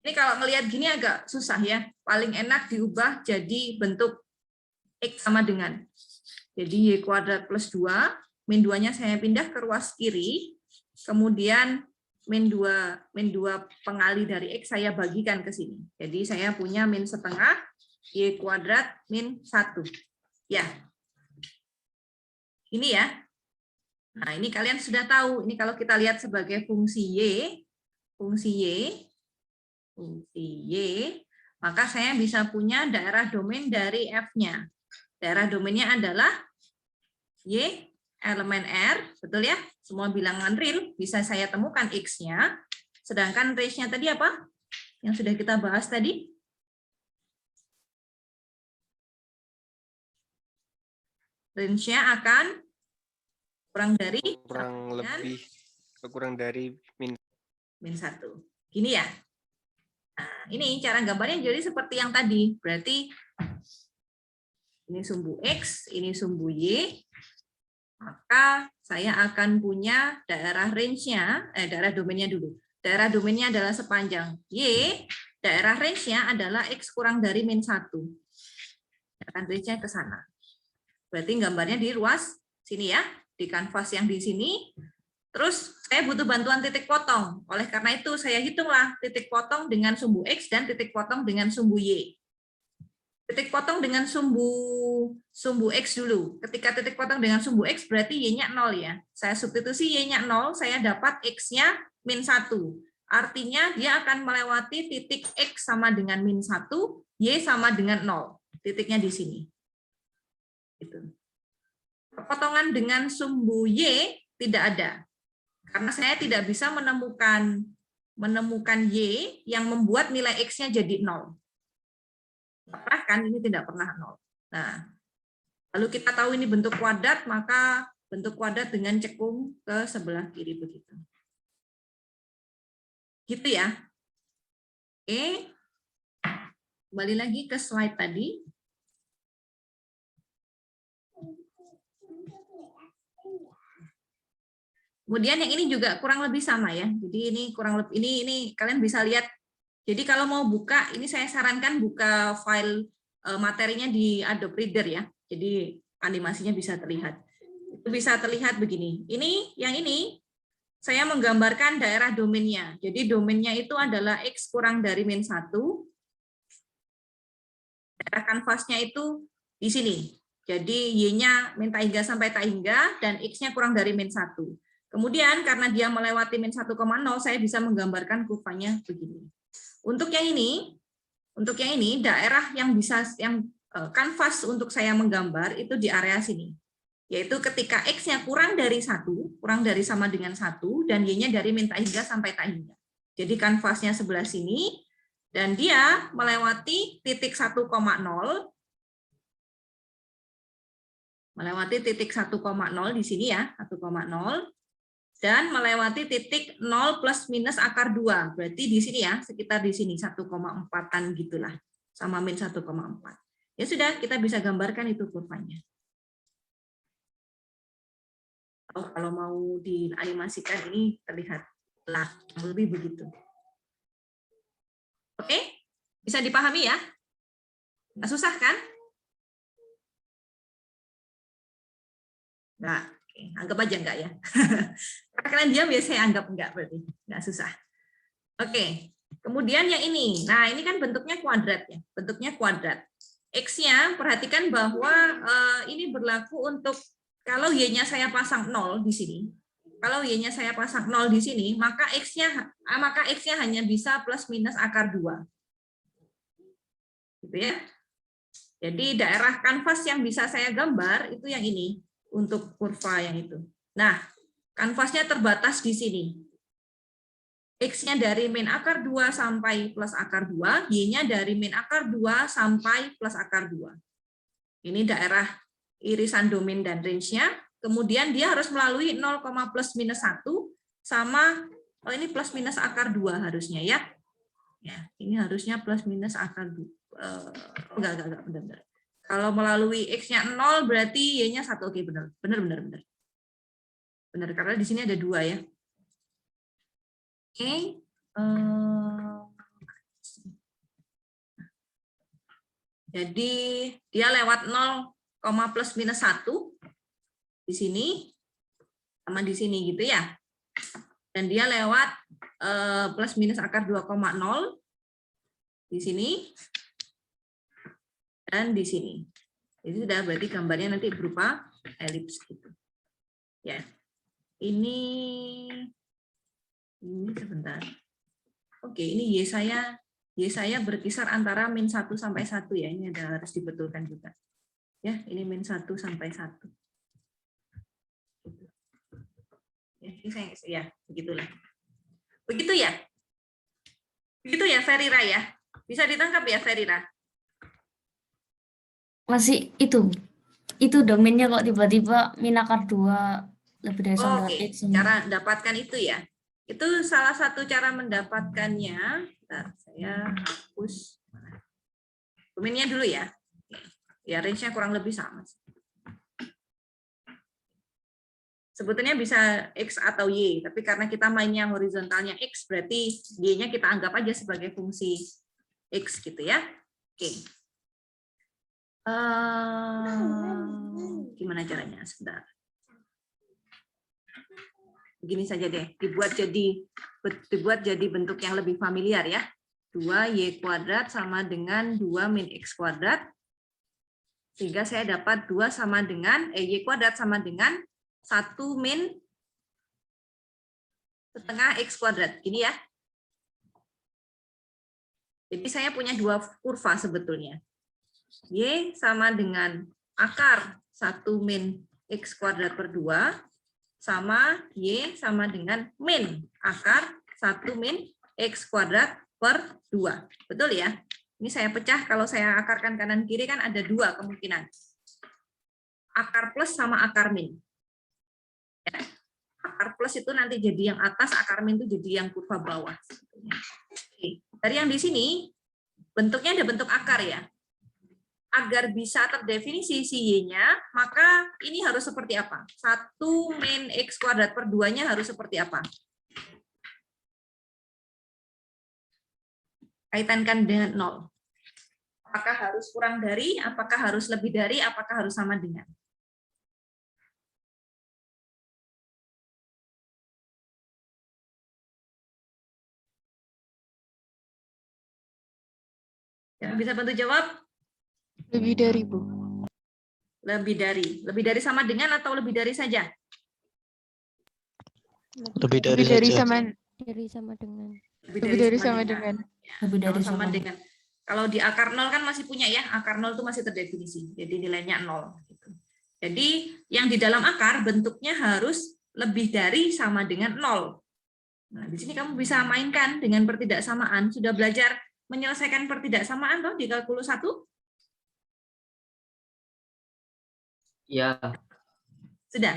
Ini kalau ngelihat gini agak susah ya. Paling enak diubah jadi bentuk X sama dengan. Jadi Y kuadrat plus 2, min 2-nya saya pindah ke ruas kiri, kemudian min 2 pengali dari X saya bagikan ke sini. Jadi saya punya min setengah, Y kuadrat min 1. Ya. Ini ya. Nah, ini kalian sudah tahu. Ini kalau kita lihat sebagai fungsi Y, maka saya bisa punya daerah domain dari F-nya. Daerah domainnya adalah Y elemen R, betul ya? Semua bilangan real bisa saya temukan X-nya. Sedangkan range-nya tadi apa? Yang sudah kita bahas tadi. Range-nya akan kurang dari min 1. Gini ya. Nah, ini cara gambarnya jadi seperti yang tadi. Berarti ini sumbu X, ini sumbu Y. Maka saya akan punya daerah range-nya, daerah domainnya dulu. Daerah domainnya adalah sepanjang Y, daerah range-nya adalah X kurang dari min 1. Akan range-nya ke sana. Berarti gambarnya di ruas sini ya, di kanvas yang di sini. Terus saya butuh bantuan titik potong. Oleh karena itu saya hitunglah titik potong dengan sumbu X dan titik potong dengan sumbu Y. Titik potong dengan sumbu X dulu. Ketika titik potong dengan sumbu X berarti Y-nya 0 ya. Saya substitusi Y-nya 0, saya dapat X-nya min 1. Artinya dia akan melewati titik X sama dengan min 1, Y sama dengan 0. Titiknya di sini. Gitu. Potongan dengan sumbu Y tidak ada. Karena saya tidak bisa menemukan Y yang membuat nilai X-nya jadi 0. Kan ini tidak pernah 0. Nah, lalu kita tahu ini bentuk kuadrat, maka bentuk kuadrat dengan cekung ke sebelah kiri begitu. Gitu ya. Oke. Kembali lagi ke slide tadi. Kemudian yang ini juga kurang lebih sama ya. Jadi ini kurang lebih ini kalian bisa lihat. Jadi kalau mau buka, ini saya sarankan buka file materinya di Adobe Reader ya. Jadi animasinya bisa terlihat. Itu bisa terlihat begini. Yang ini saya menggambarkan daerah domainnya. Jadi domainnya itu adalah X kurang dari min 1. Daerah kanvasnya itu di sini. Jadi Y-nya min tak hingga sampai tak hingga, dan X-nya kurang dari min 1. Kemudian karena dia melewati min 1,0, saya bisa menggambarkan kurvanya begini. Untuk yang ini daerah yang kanvas untuk saya menggambar itu di area sini. Yaitu ketika X-nya kurang dari 1, kurang dari sama dengan 1, dan Y-nya dari min tak hingga sampai tak hingga. Jadi kanvasnya sebelah sini, dan dia melewati titik 1,0, melewati titik 1,0 di sini ya, 1,0, dan melewati titik 0 plus minus akar 2. Berarti di sini ya, sekitar di sini 1,4-an gitulah, sama min 1,4. Ya sudah, kita bisa gambarkan itu kurvanya. Kalau mau dianimasikan ini terlihat lah, lebih begitu. Oke, bisa dipahami ya? Nggak susah kan? Nah, oke. Anggap aja enggak ya. Karena kalian diam ya, saya anggap enggak, berarti nggak susah. Oke, kemudian yang ini. Nah, ini kan bentuknya kuadrat ya, bentuknya kuadrat. X-nya, perhatikan bahwa ini berlaku untuk kalau Y-nya saya pasang 0 di sini. Kalau Y-nya saya pasang 0 di sini, maka X-nya hanya bisa plus minus akar 2. Gitu ya. Jadi daerah kanvas yang bisa saya gambar itu yang ini untuk kurva yang itu. Nah, kanvasnya terbatas di sini. X-nya dari min akar 2 sampai plus akar 2, Y-nya dari min akar 2 sampai plus akar 2. Ini daerah irisan domain dan range-nya. Kemudian dia harus melalui 0, plus minus 1 sama, ini plus minus akar 2 harusnya ya. Ya, ini harusnya plus minus akar 2. Enggak, benar. Kalau melalui X-nya 0 berarti Y-nya 1. Oke, benar. Benar, karena di sini ada 2 ya. Oke. Jadi dia lewat 0, plus minus 1 di sini sama di sini gitu ya. Dan dia lewat plus minus akar 2,0 di sini dan di sini. Jadi sudah berarti gambarnya nanti berupa elips gitu. Ya. Ini sebentar. Oke, ini Y saya berkisar antara min 1 sampai 1 ya. Ini harus dibetulkan juga. Ya, ini min 1 sampai 1. Ya, ini ya, begitulah. Begitu ya? Begitu ya, Ferira ya? Bisa ditangkap ya, Ferira? Masih itu domainnya kok tiba-tiba min akar 2 lebih dari sama Oke, dengan X. cara dapatkan itu ya. Itu salah satu cara mendapatkannya. Bentar, saya hapus. Domainnya dulu ya. Ya, range-nya kurang lebih sama. Sebetulnya bisa X atau Y, tapi karena kita mainnya horizontalnya X, berarti Y-nya kita anggap aja sebagai fungsi X gitu ya. Oke. Gimana caranya? Sebentar. Begini saja deh, dibuat jadi bentuk yang lebih familiar ya. 2Y kuadrat sama dengan 2 min X kuadrat. Sehingga saya dapat 2 sama dengan, Y kuadrat sama dengan 1 min setengah X kuadrat. Ini ya. Jadi saya punya 2 kurva sebetulnya. Y sama dengan akar 1 min X kuadrat per 2, sama Y sama dengan min akar 1 min X kuadrat per 2. Betul ya? Ini saya pecah, kalau saya akarkan kanan kiri kan ada dua kemungkinan. Akar plus sama akar min. Ya. Akar plus itu nanti jadi yang atas, akar min itu jadi yang kurva bawah. Oke. Dari yang di sini, bentuknya ada bentuk akar ya. Agar bisa terdefinisi si Y-nya, maka ini harus seperti apa? 1 min X kuadrat per 2-nya harus seperti apa? Kaitankan dengan 0. Apakah harus kurang dari, apakah harus lebih dari, apakah harus sama dengan? Yang bisa bantu jawab? Lebih dari, Bu. Lebih dari. Lebih dari sama dengan atau lebih dari saja? Lebih dari Lebih dari saja. sama Dari sama dengan. lebih dari sama dengan. Lebih dari Sama sama. dengan. Kalau di akar 0 kan masih punya ya, akar 0 itu masih terdefinisi. Jadi nilainya 0. Gitu. Jadi yang di dalam akar bentuknya harus lebih dari sama dengan 0. Nah, di sini kamu bisa mainkan dengan pertidaksamaan. Sudah belajar menyelesaikan pertidaksamaan toh di kalkulus 1? Ya, Sudah.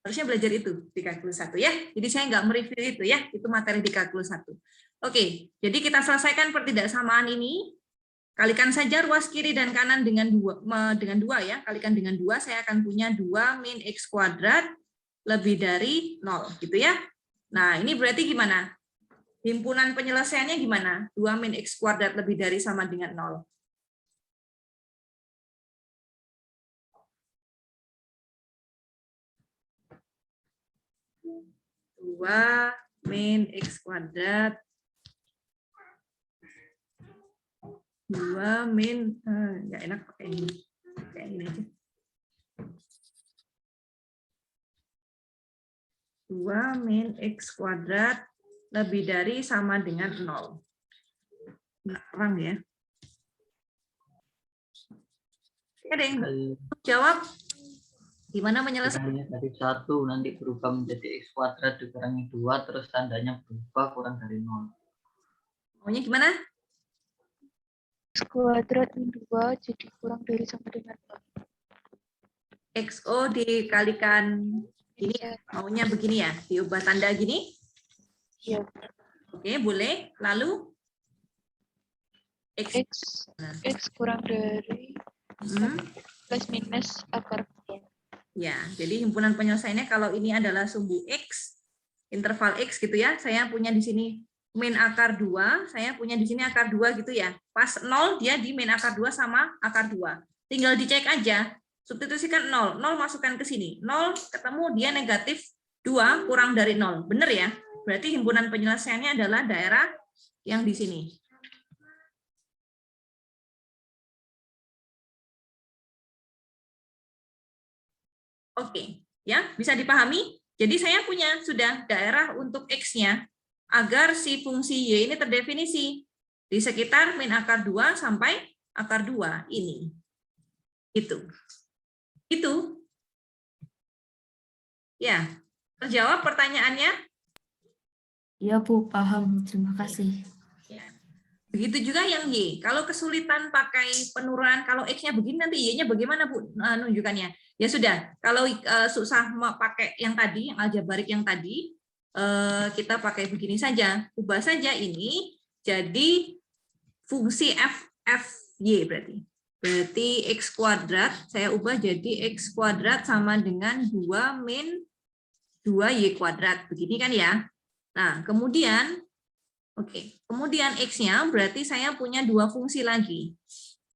Harusnya belajar itu di kalkulus 1 ya. Jadi saya nggak mereview itu ya, itu materi di kalkulus 1. Oke, jadi kita selesaikan pertidaksamaan ini. Kalikan saja ruas kiri dan kanan dengan 2 ya. Kalikan dengan 2, saya akan punya 2 min X kuadrat lebih dari 0 gitu ya. Nah, ini berarti gimana? Himpunan penyelesaiannya gimana? 2 min X kuadrat lebih dari sama dengan 0. Dua min X kuadrat 2 min nggak enak pakai ini. Kayak ini aja. 2 min X kuadrat lebih dari sama dengan 0. Terang ya. Ada yang jawab? Gimana menyelesaikan? Kurangnya dari 1 nanti berubah menjadi X kuadrat dikurangi 2, terus tandanya berubah kurang dari 0. Maunya gimana? X kuadrat min 2 jadi kurang dari sama dengan 0. XO dikalikan ini ya. Maunya begini ya, diubah tanda gini? Iya. Oke, boleh. Lalu X. X kurang dari plus minus akar. Ya, jadi himpunan penyelesaiannya kalau ini adalah sumbu X, interval X gitu ya, saya punya di sini min akar 2, saya punya di sini akar 2 gitu ya. Pas 0 dia di min akar 2 sama akar 2. Tinggal dicek aja, substitusikan 0, 0 masukkan ke sini. 0 ketemu dia negatif 2 kurang dari 0. Benar ya? Berarti himpunan penyelesaiannya adalah daerah yang di sini. Oke, ya bisa dipahami. Jadi saya punya sudah daerah untuk X-nya agar si fungsi Y ini terdefinisi di sekitar min akar 2 sampai akar 2 ini. Itu. Ya, terjawab pertanyaannya? Ya Bu, paham. Terima kasih. Ya. Begitu juga yang Y. Kalau kesulitan pakai penurunan, kalau X-nya begini nanti Y-nya bagaimana Bu nunjukannya? Ya sudah, kalau susah pakai yang tadi, yang aljabarik yang tadi, kita pakai begini saja. Ubah saja ini jadi fungsi FY berarti. Berarti X kuadrat, saya ubah jadi X kuadrat sama dengan 2 min 2Y kuadrat. Begini kan ya? Nah, kemudian oke, kemudian X-nya berarti saya punya dua fungsi lagi.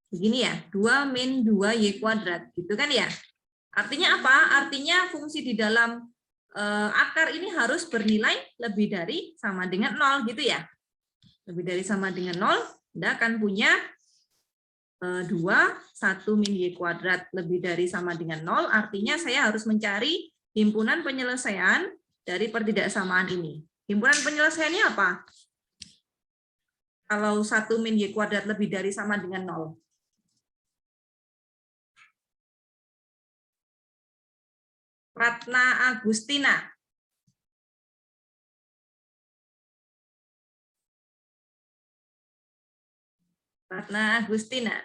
Begini ya, 2 min 2Y kuadrat, gitu kan ya? Artinya apa? Artinya fungsi di dalam akar ini harus bernilai lebih dari sama dengan 0, gitu ya? Lebih dari sama dengan 0, Anda akan punya 2, 1 min Y kuadrat lebih dari sama dengan 0, artinya saya harus mencari himpunan penyelesaian dari pertidaksamaan ini. Himpunan penyelesaiannya apa? Kalau 1 min Y kuadrat lebih dari sama dengan 0. Ratna Agustina. Ratna Agustina.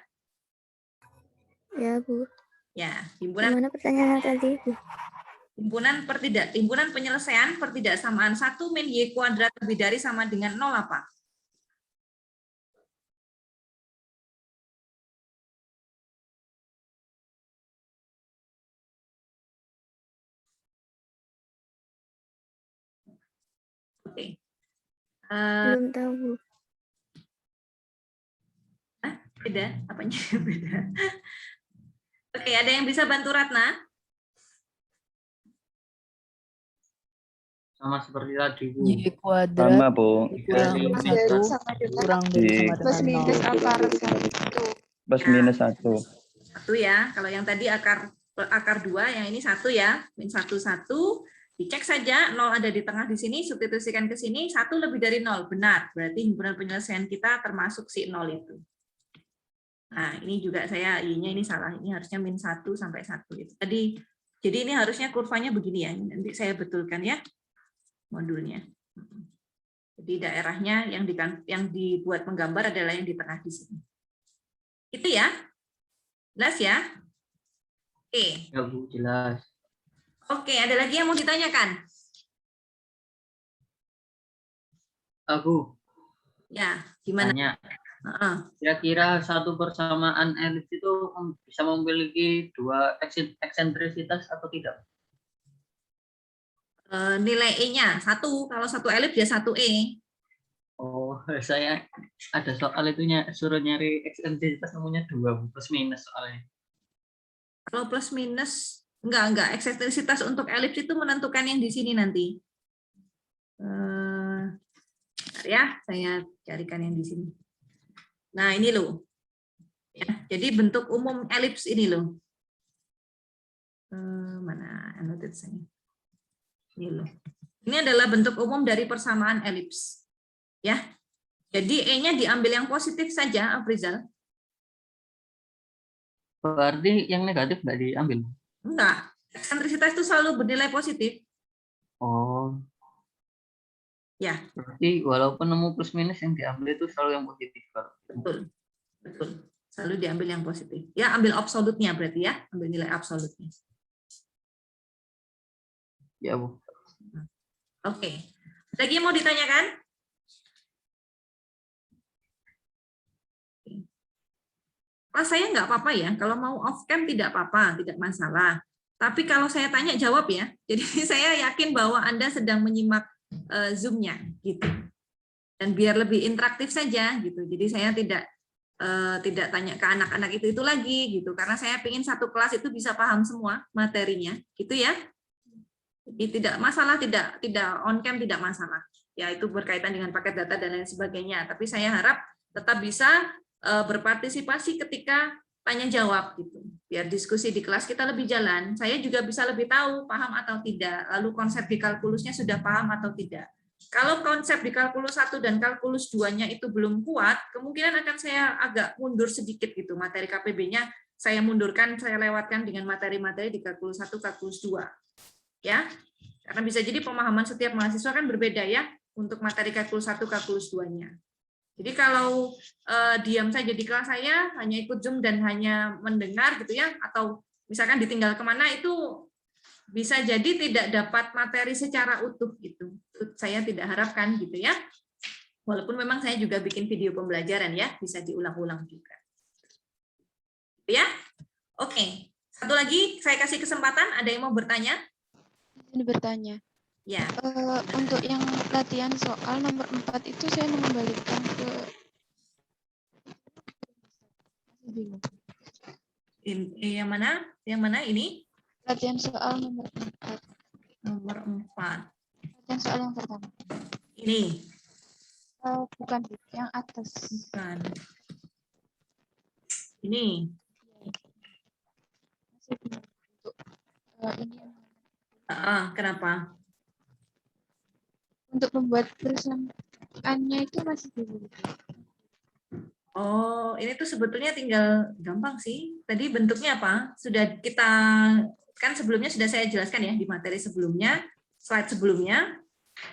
Ya, Bu. Ya, himpunan Gimana pertanyaannya tadi, Bu? himpunan penyelesaian pertidaksamaan 1 min Y kuadrat lebih dari sama dengan 0 apa? Oke. Belum tahu, Bu. Beda? Apanya beda? Oke, ada yang bisa bantu Ratna? Sama seperti tadi, Bu. Y kuadrat Sama, Bu. kurang Dari dari min 1 sama dengan kurang dari Y sama plus dengan minus 0. akar 1. plus minus 1. 1 ya. Kalau yang tadi akar 2, yang ini 1 ya. Min 1, 1. Dicek saja, 0 ada di tengah di sini, substitusikan ke sini, 1 lebih dari 0. Benar, berarti himpunan penyelesaian kita termasuk si 0 itu. Nah, ini juga saya, Y-nya ini salah. Ini harusnya min 1 sampai 1. Itu tadi, jadi ini harusnya kurvanya begini ya. Nanti saya betulkan ya modulnya. Jadi daerahnya yang dibuat menggambar adalah yang di tengah di sini. Itu ya. Jelas ya? Oke. Ya, Bu, jelas. Oke, ada lagi yang mau ditanyakan? Aku Ya, gimana? tanya, Heeh. kira-kira satu persamaan elips itu bisa memiliki 2 eksentrisitas atau tidak? Nilai E-nya 1, kalau 1 elips ya 1 E. Oh, saya ada soal itunya, suruh nyari eksentrisitas namanya 2, Bu, plus minus soalnya. Kalau plus minus enggak, eksentrisitas untuk elips itu menentukan yang di sini nanti. Bentar ya, saya carikan yang di sini. Nah, ini loh. Ya, jadi bentuk umum elips ini loh. Mana annotate saya? Ini loh. Ini adalah bentuk umum dari persamaan elips. Ya. Jadi E-nya diambil yang positif saja, Afrizal. Berarti yang negatif nggak diambil? Enggak. Eksentrisitas itu selalu bernilai positif. Oh. Ya. Berarti walaupun nemu plus minus yang diambil itu selalu yang positif. Betul. Betul. Selalu diambil yang positif. Ya, ambil absolutnya berarti ya. Ambil nilai absolutnya. Ya, Bu. Oke. Lagi yang mau ditanyakan? Pas saya nggak apa-apa ya. Kalau mau off cam tidak apa-apa, tidak masalah. Tapi kalau saya tanya jawab ya. Jadi saya yakin bahwa Anda sedang menyimak Zoom-nya gitu. Dan biar lebih interaktif saja gitu. Jadi saya tidak tanya ke anak-anak itu lagi gitu. Karena saya ingin satu kelas itu bisa paham semua materinya, gitu ya. Jadi tidak masalah, tidak on cam tidak masalah. Ya itu berkaitan dengan paket data dan lain sebagainya. Tapi saya harap tetap bisa berpartisipasi ketika tanya jawab gitu. Biar diskusi di kelas kita lebih jalan. Saya juga bisa lebih tahu paham atau tidak. Lalu konsep di kalkulusnya sudah paham atau tidak. Kalau konsep di kalkulus 1 dan kalkulus 2-nya itu belum kuat, kemungkinan akan saya agak mundur sedikit gitu. Materi KPB-nya saya mundurkan, saya lewatkan dengan materi-materi di kalkulus 1, kalkulus 2. Ya. Karena bisa jadi pemahaman setiap mahasiswa kan berbeda ya untuk materi kalkulus 1, kalkulus 2-nya. Jadi kalau diam saja di kelas saya, hanya ikut Zoom dan hanya mendengar gitu ya, atau misalkan ditinggal kemana, itu bisa jadi tidak dapat materi secara utuh gitu. Saya tidak harapkan gitu ya. Walaupun memang saya juga bikin video pembelajaran ya, bisa diulang-ulang juga. Ya, oke. Satu lagi saya kasih kesempatan, ada yang mau bertanya? Ini bertanya. Ya. Untuk yang latihan soal nomor 4 itu saya mengembalikan ke bingung. Yang mana? Yang mana ini? Latihan soal nomor 4. Nomor 4. Latihan soal yang pertama. Ini. Bukan, yang atas. Bukan. Ini. Masih bingung. Untuk ini. Kenapa? Untuk membuat persamaannya itu masih bingung. Oh, ini tuh sebetulnya tinggal gampang sih. Tadi bentuknya apa? Sudah kita, kan sebelumnya sudah saya jelaskan ya di materi sebelumnya, slide sebelumnya,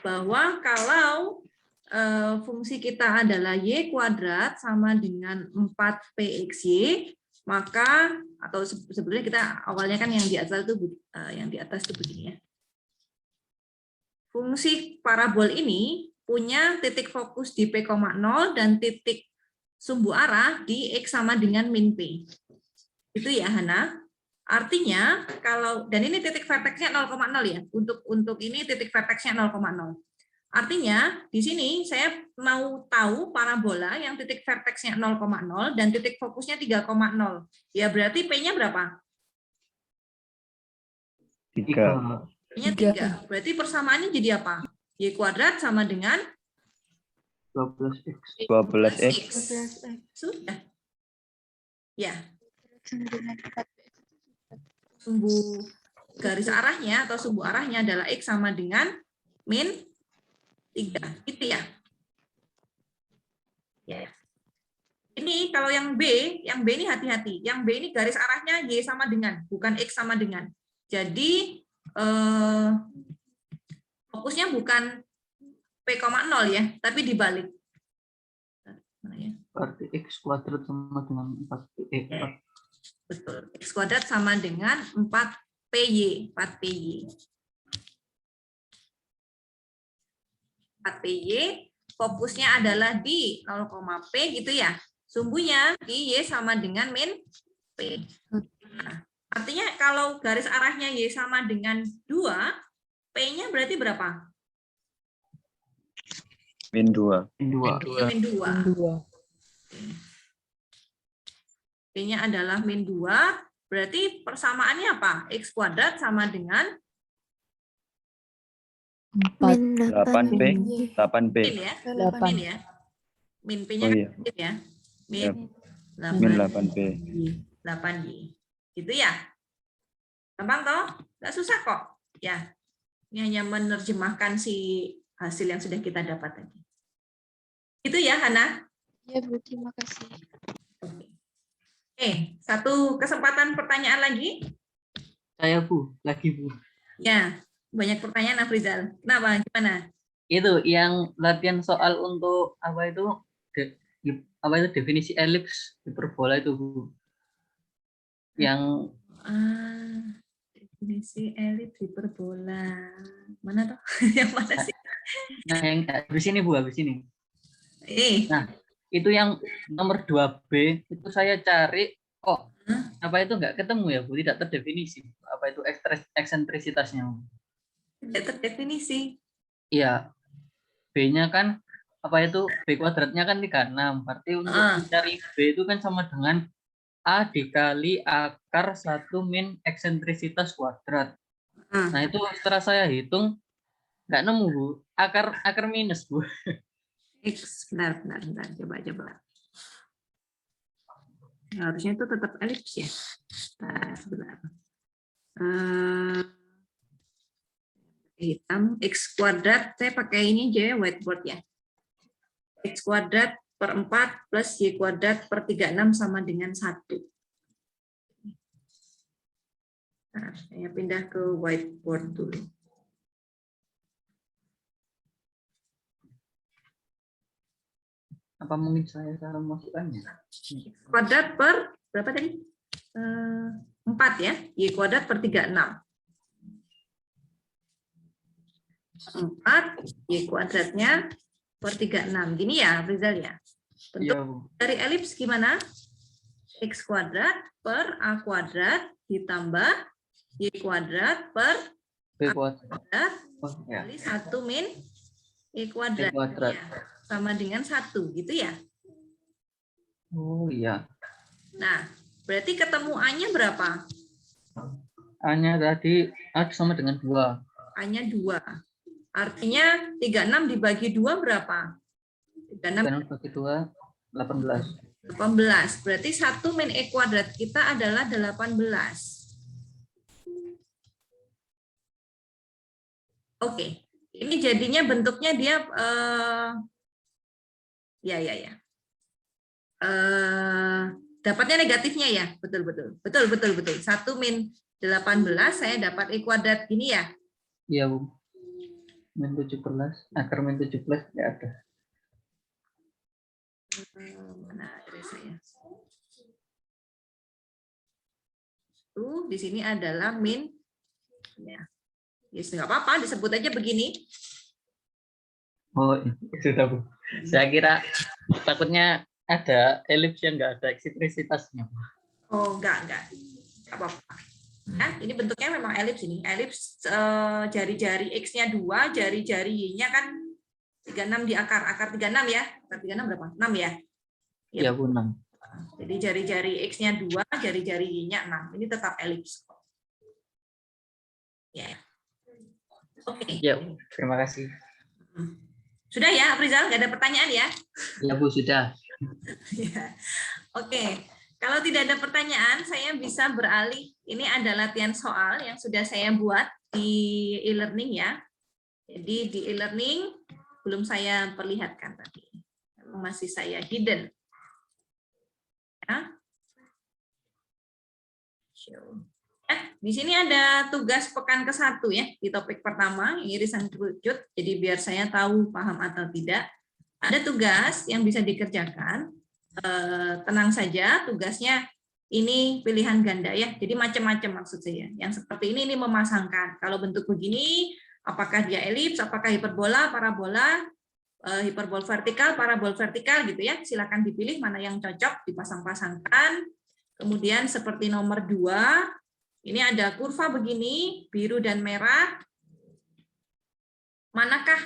bahwa kalau fungsi kita adalah y kuadrat sama dengan 4pxy, maka atau sebenarnya kita awalnya kan yang di atas itu begini ya. Fungsi parabol ini punya titik fokus di p,0 dan titik sumbu arah di x sama dengan min p. Itu ya Hana. Artinya kalau dan ini titik verteksnya 0,0 ya. Untuk ini titik verteksnya 0,0. Artinya di sini saya mau tahu parabola yang titik verteksnya 0,0 dan titik fokusnya 3,0. Ya berarti P-nya berapa? 3. P-nya 3. Berarti persamaannya jadi apa? Y kuadrat sama dengan 12x. 12x. Sudah. Ya. Sama dengan 4px. Sumbu garis arahnya atau sumbu arahnya adalah X sama dengan min 3. Gitu ya. Ya. Ini kalau yang B ini hati-hati. Yang B ini garis arahnya Y sama dengan, bukan X sama dengan. Jadi fokusnya bukan P,0 ya, tapi dibalik. Mana ya? Berarti x kuadrat sama dengan 4px. Betul. X kuadrat sama dengan 4PY. 4PY. 4PY. Fokusnya adalah di 0,P gitu ya. Sumbunya di Y sama dengan min P. Nah, artinya kalau garis arahnya Y sama dengan 2, P-nya berarti berapa? Min 2. Min 2. 2. P-nya adalah min 2, berarti persamaannya apa? X kuadrat sama dengan 4. Min 8p. 8p. min ya. 8. Min ya. Min P-nya Oh iya. kan ya. Yap. Min Min 8p. 8Y. Gitu ya. Gampang toh? Nggak susah kok. Ya. Ini hanya menerjemahkan si hasil yang sudah kita dapat tadi. Itu ya, Hana? Ya, Bu, terima kasih. Satu kesempatan pertanyaan lagi. Saya Bu, lagi Bu. Ya, banyak pertanyaan Afrizal. Kenapa? Gimana? Itu yang latihan soal untuk apa itu definisi elips hiperbola itu Bu. Yang Definisi elips hiperbola. Mana toh? Yang mana sih? nah yang habis ini Bu, habis ini. Nah, Itu yang nomor 2B itu saya cari kok apa itu nggak ketemu ya Bu, tidak terdefinisi. Apa itu eksentrisitasnya? tidak terdefinisi. Iya. B-nya kan apa itu B kuadratnya kan 36. Berarti untuk mencari B itu kan sama dengan A dikali akar 1 min eksentrisitas kuadrat. Nah, itu setelah saya hitung nggak nemu Bu. Akar minus Bu. X, benar. Coba. Harusnya itu tetap elips ya. Nah, sebentar. Hitam, X kuadrat, saya pakai ini aja ya, whiteboard ya. X kuadrat per 4 plus Y kuadrat per 36 sama dengan 1. Nah, saya pindah ke whiteboard dulu. Apa mungkin saya cara masukkannya? Kuadrat per berapa tadi? 4 ya. Y kuadrat per 36. 4 Y kuadratnya per 36. Gini ya, Rizal ya. Bentuk dari elips gimana? X kuadrat per A kuadrat ditambah Y kuadrat per B A kuadrat kali 1 min Y kuadrat. Ya, sama dengan 1 gitu ya. Oh iya. Nah, berarti ketemu A-nya berapa? A-nya tadi A sama dengan 2. A-nya 2. Artinya 36 dibagi 2 berapa? 36 bagi 2, 18. 18. Berarti 1 min E kuadrat kita adalah 18. Oke. Ini jadinya bentuknya dia dapatnya negatifnya ya. Betul. 1 min 18 saya dapat E kuadrat gini ya. Iya Bu. Min 17, akar min 17 nggak ada. Mana saya? Di sini adalah min. Ya, yes, nggak apa-apa, disebut aja begini. Oh, sudah Bu. Saya kira takutnya ada elips yang nggak ada eksentrisitasnya. Oh, enggak apa-apa. Nah, ini bentuknya memang elips ini. Elips jari-jari X-nya 2, jari-jari Y-nya kan 36 di akar 36 ya. Akar 36 berapa? 6 ya. Ya, Bu, 6. Jadi jari-jari X-nya 2, jari-jari Y-nya 6. Ini tetap elips. Ya. Oke. Ya, terima kasih. Sudah ya, Aprizal? Nggak ada pertanyaan ya? Ya, Bu, sudah. Ya. Oke. Kalau tidak ada pertanyaan, saya bisa beralih. Ini ada latihan soal yang sudah saya buat di e-learning ya. Jadi di e-learning belum saya perlihatkan tadi. Masih saya hidden. Ya. Di sini ada tugas pekan ke-1 ya, di topik pertama, irisan kerucut. Jadi biar saya tahu paham atau tidak. Ada tugas yang bisa dikerjakan. Tenang saja, tugasnya ini pilihan ganda ya. Jadi macam-macam maksud saya. Yang seperti ini memasangkan. Kalau bentuk begini, apakah dia elips, apakah hiperbola, parabola, hiperbol vertikal, parabol vertikal gitu ya. Silakan dipilih mana yang cocok, dipasang-pasangkan. Kemudian seperti nomor 2, ini ada kurva begini, biru dan merah. Manakah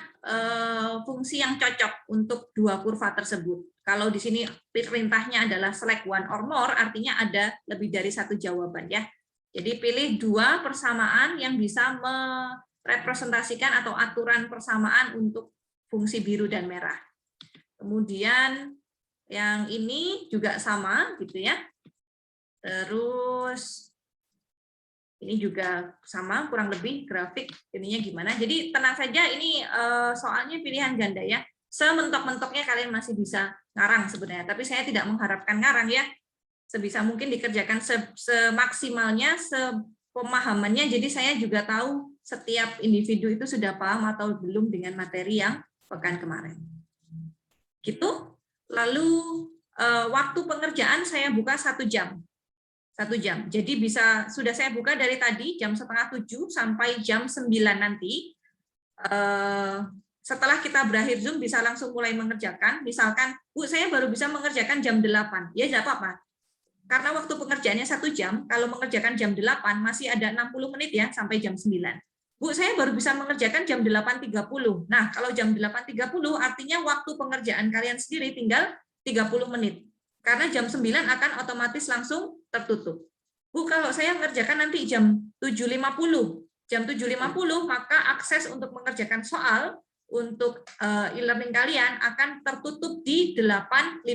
fungsi yang cocok untuk dua kurva tersebut? Kalau di sini perintahnya adalah select one or more, artinya ada lebih dari satu jawaban ya. Jadi pilih dua persamaan yang bisa merepresentasikan atau aturan persamaan untuk fungsi biru dan merah. Kemudian yang ini juga sama gitu ya. Terus ini juga sama, kurang lebih grafik ininya gimana. Jadi tenang saja, ini soalnya pilihan ganda ya. Sementok-mentoknya kalian masih bisa ngarang sebenarnya, tapi saya tidak mengharapkan ngarang ya. Sebisa mungkin dikerjakan semaksimalnya, sepemahamannya. Jadi saya juga tahu setiap individu itu sudah paham atau belum dengan materi yang pekan kemarin. Gitu. Lalu waktu pengerjaan saya buka 1 jam. 1 jam. Jadi bisa sudah saya buka dari tadi jam 6:30 sampai jam 9 nanti. Setelah kita berakhir Zoom bisa langsung mulai mengerjakan. Misalkan, Bu, saya baru bisa mengerjakan jam 8. Ya, tidak apa-apa. Karena waktu pengerjaannya 1 jam, kalau mengerjakan jam 8 masih ada 60 menit ya sampai jam 9. Bu, saya baru bisa mengerjakan jam 8.30. Nah, kalau jam 8.30 artinya waktu pengerjaan kalian sendiri tinggal 30 menit. Karena jam 9 akan otomatis langsung tertutup. Bu, kalau saya mengerjakan nanti jam 7.50, maka akses untuk mengerjakan soal untuk e-learning kalian akan tertutup di 8.50.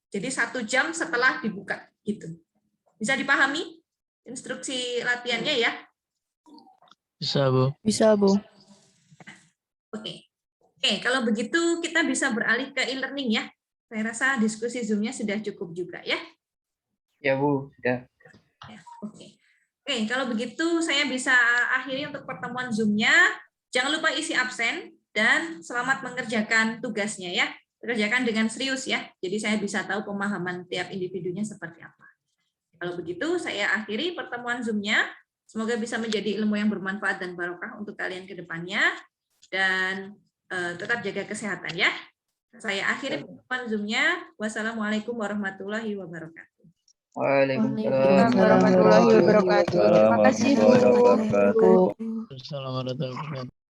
Jadi 1 jam setelah dibuka. Gitu. Bisa dipahami instruksi latihannya ya? Bisa, Bu. Bisa, Bu. Oke. Oke, kalau begitu kita bisa beralih ke e-learning ya. Saya rasa diskusi Zoom-nya sudah cukup juga ya. Ya, Bu, sudah. Ya, oke. Oke, kalau begitu saya bisa akhiri untuk pertemuan Zoom-nya. Jangan lupa isi absen dan selamat mengerjakan tugasnya ya. Kerjakan dengan serius ya. Jadi saya bisa tahu pemahaman tiap individunya seperti apa. Kalau begitu saya akhiri pertemuan Zoom-nya. Semoga bisa menjadi ilmu yang bermanfaat dan barokah untuk kalian ke depannya. Dan tetap jaga kesehatan ya. Saya akhiri pertemuan Zoom-nya. Wassalamualaikum warahmatullahi wabarakatuh. Waalaikumsalam warahmatullahi wabarakatuh. Terima kasih, Bu. Assalamualaikum warahmatullahi wabarakatuh.